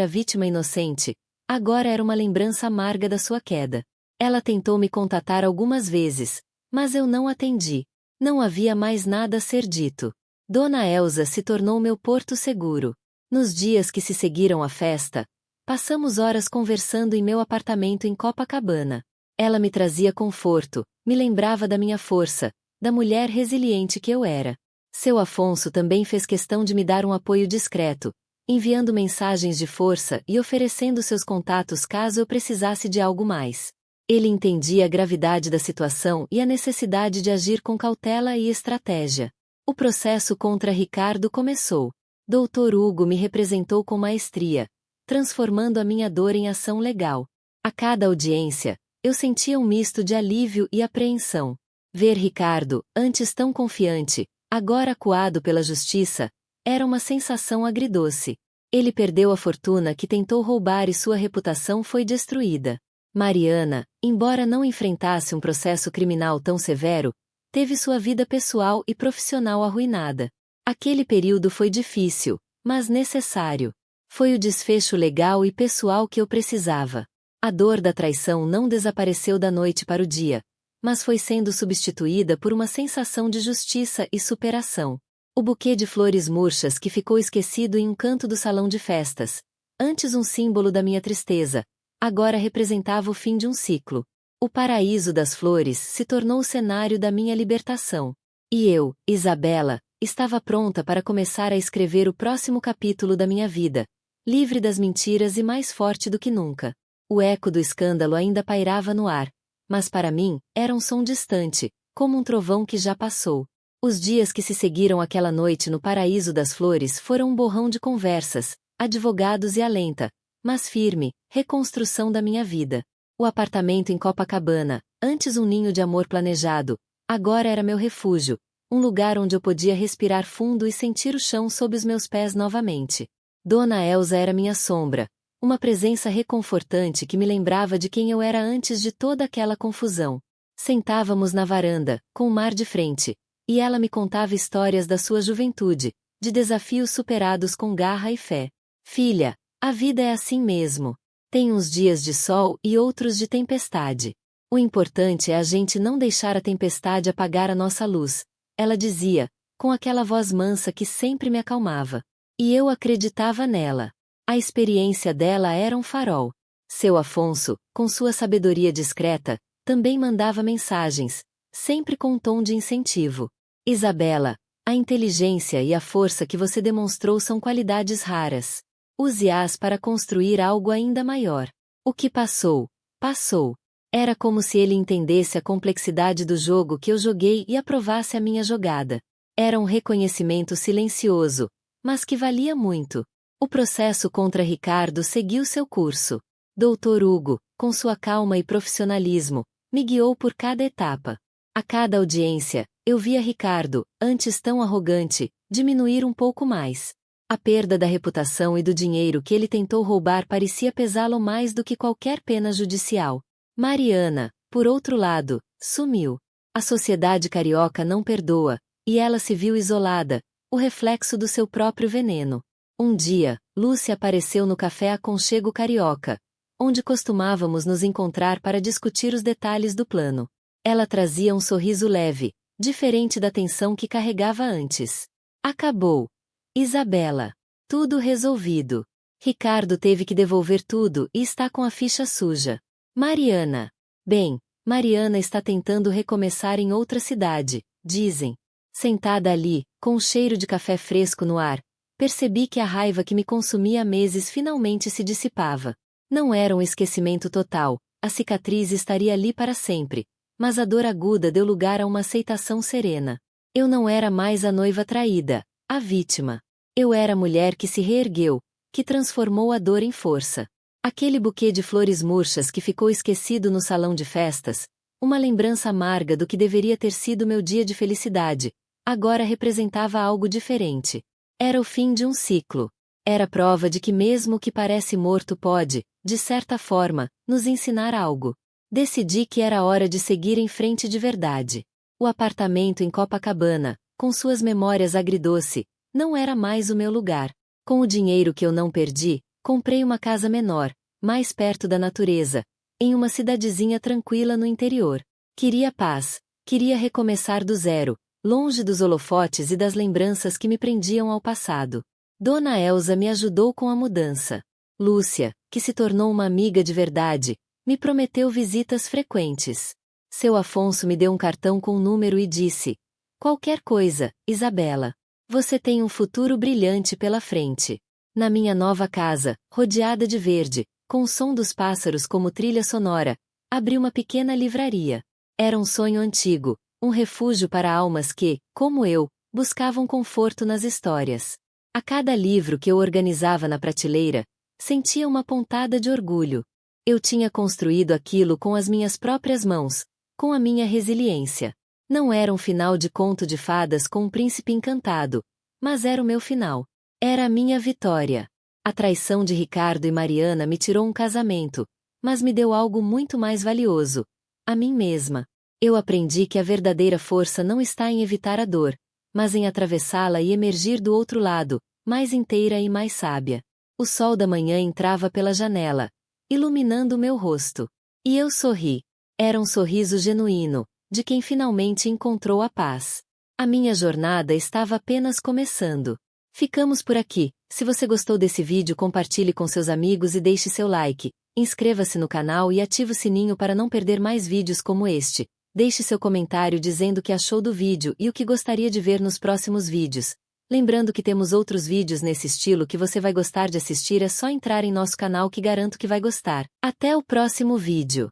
a vítima inocente, agora era uma lembrança amarga da sua queda. Ela tentou me contatar algumas vezes, mas eu não atendi. Não havia mais nada a ser dito. Dona Elsa se tornou meu porto seguro. Nos dias que se seguiram à festa, passamos horas conversando em meu apartamento em Copacabana. Ela me trazia conforto, me lembrava da minha força, da mulher resiliente que eu era. Seu Afonso também fez questão de me dar um apoio discreto, enviando mensagens de força e oferecendo seus contatos caso eu precisasse de algo mais. Ele entendia a gravidade da situação e a necessidade de agir com cautela e estratégia. O processo contra Ricardo começou. Dr. Hugo me representou com maestria, transformando a minha dor em ação legal. A cada audiência, eu sentia um misto de alívio e apreensão. Ver Ricardo, antes tão confiante, agora acuado pela justiça, era uma sensação agridoce. Ele perdeu a fortuna que tentou roubar e sua reputação foi destruída. Mariana, embora não enfrentasse um processo criminal tão severo, teve sua vida pessoal e profissional arruinada. Aquele período foi difícil, mas necessário. Foi o desfecho legal e pessoal que eu precisava. A dor da traição não desapareceu da noite para o dia, mas foi sendo substituída por uma sensação de justiça e superação. O buquê de flores murchas que ficou esquecido em um canto do salão de festas, antes um símbolo da minha tristeza, agora representava o fim de um ciclo. O paraíso das flores se tornou o cenário da minha libertação. E eu, Isabela, estava pronta para começar a escrever o próximo capítulo da minha vida, livre das mentiras e mais forte do que nunca. O eco do escândalo ainda pairava no ar, mas para mim, era um som distante, como um trovão que já passou. Os dias que se seguiram àquela noite no paraíso das flores foram um borrão de conversas, advogados e a lenta, mas firme, reconstrução da minha vida. O apartamento em Copacabana, antes um ninho de amor planejado, agora era meu refúgio, um lugar onde eu podia respirar fundo e sentir o chão sob os meus pés novamente. Dona Elsa era minha sombra, uma presença reconfortante que me lembrava de quem eu era antes de toda aquela confusão. Sentávamos na varanda, com o mar de frente, e ela me contava histórias da sua juventude, de desafios superados com garra e fé. Filha, a vida é assim mesmo. Tem uns dias de sol e outros de tempestade. O importante é a gente não deixar a tempestade apagar a nossa luz, ela dizia, com aquela voz mansa que sempre me acalmava. E eu acreditava nela. A experiência dela era um farol. Seu Afonso, com sua sabedoria discreta, também mandava mensagens, sempre com um tom de incentivo. Isabela, a inteligência e a força que você demonstrou são qualidades raras. Use-as para construir algo ainda maior. O que passou, passou. Era como se ele entendesse a complexidade do jogo que eu joguei e aprovasse a minha jogada. Era um reconhecimento silencioso, mas que valia muito. O processo contra Ricardo seguiu seu curso. Dr. Hugo, com sua calma e profissionalismo, me guiou por cada etapa. A cada audiência, eu via Ricardo, antes tão arrogante, diminuir um pouco mais. A perda da reputação e do dinheiro que ele tentou roubar parecia pesá-lo mais do que qualquer pena judicial. Mariana, por outro lado, sumiu. A sociedade carioca não perdoa, e ela se viu isolada, o reflexo do seu próprio veneno. Um dia, Lúcia apareceu no Café Aconchego Carioca, onde costumávamos nos encontrar para discutir os detalhes do plano. Ela trazia um sorriso leve, diferente da tensão que carregava antes. Acabou. Isabela. Tudo resolvido. Ricardo teve que devolver tudo e está com a ficha suja. Mariana. Bem, Mariana está tentando recomeçar em outra cidade, dizem. Sentada ali, com o cheiro de café fresco no ar, percebi que a raiva que me consumia há meses finalmente se dissipava. Não era um esquecimento total, a cicatriz estaria ali para sempre, mas a dor aguda deu lugar a uma aceitação serena. Eu não era mais a noiva traída, a vítima. Eu era a mulher que se reergueu, que transformou a dor em força. Aquele buquê de flores murchas que ficou esquecido no salão de festas, uma lembrança amarga do que deveria ter sido meu dia de felicidade, agora representava algo diferente. Era o fim de um ciclo. Era prova de que mesmo o que parece morto pode, de certa forma, nos ensinar algo. Decidi que era hora de seguir em frente de verdade. O apartamento em Copacabana, com suas memórias agridoce, não era mais o meu lugar. Com o dinheiro que eu não perdi, comprei uma casa menor, mais perto da natureza, em uma cidadezinha tranquila no interior. Queria paz, queria recomeçar do zero, longe dos holofotes e das lembranças que me prendiam ao passado. Dona Elsa me ajudou com a mudança. Lúcia, que se tornou uma amiga de verdade, me prometeu visitas frequentes. Seu Afonso me deu um cartão com um número e disse: qualquer coisa, Isabela. Você tem um futuro brilhante pela frente. Na minha nova casa, rodeada de verde, com o som dos pássaros como trilha sonora, abri uma pequena livraria. Era um sonho antigo, um refúgio para almas que, como eu, buscavam conforto nas histórias. A cada livro que eu organizava na prateleira, sentia uma pontada de orgulho. Eu tinha construído aquilo com as minhas próprias mãos, com a minha resiliência. Não era um final de conto de fadas com um príncipe encantado, mas era o meu final. Era a minha vitória. A traição de Ricardo e Mariana me tirou um casamento, mas me deu algo muito mais valioso: a mim mesma. Eu aprendi que a verdadeira força não está em evitar a dor, mas em atravessá-la e emergir do outro lado, mais inteira e mais sábia. O sol da manhã entrava pela janela, iluminando o meu rosto. E eu sorri. Era um sorriso genuíno, de quem finalmente encontrou a paz. A minha jornada estava apenas começando. Ficamos por aqui. Se você gostou desse vídeo, compartilhe com seus amigos e deixe seu like. Inscreva-se no canal e ative o sininho para não perder mais vídeos como este. Deixe seu comentário dizendo o que achou do vídeo e o que gostaria de ver nos próximos vídeos. Lembrando que temos outros vídeos nesse estilo que você vai gostar de assistir, é só entrar em nosso canal que garanto que vai gostar. Até o próximo vídeo.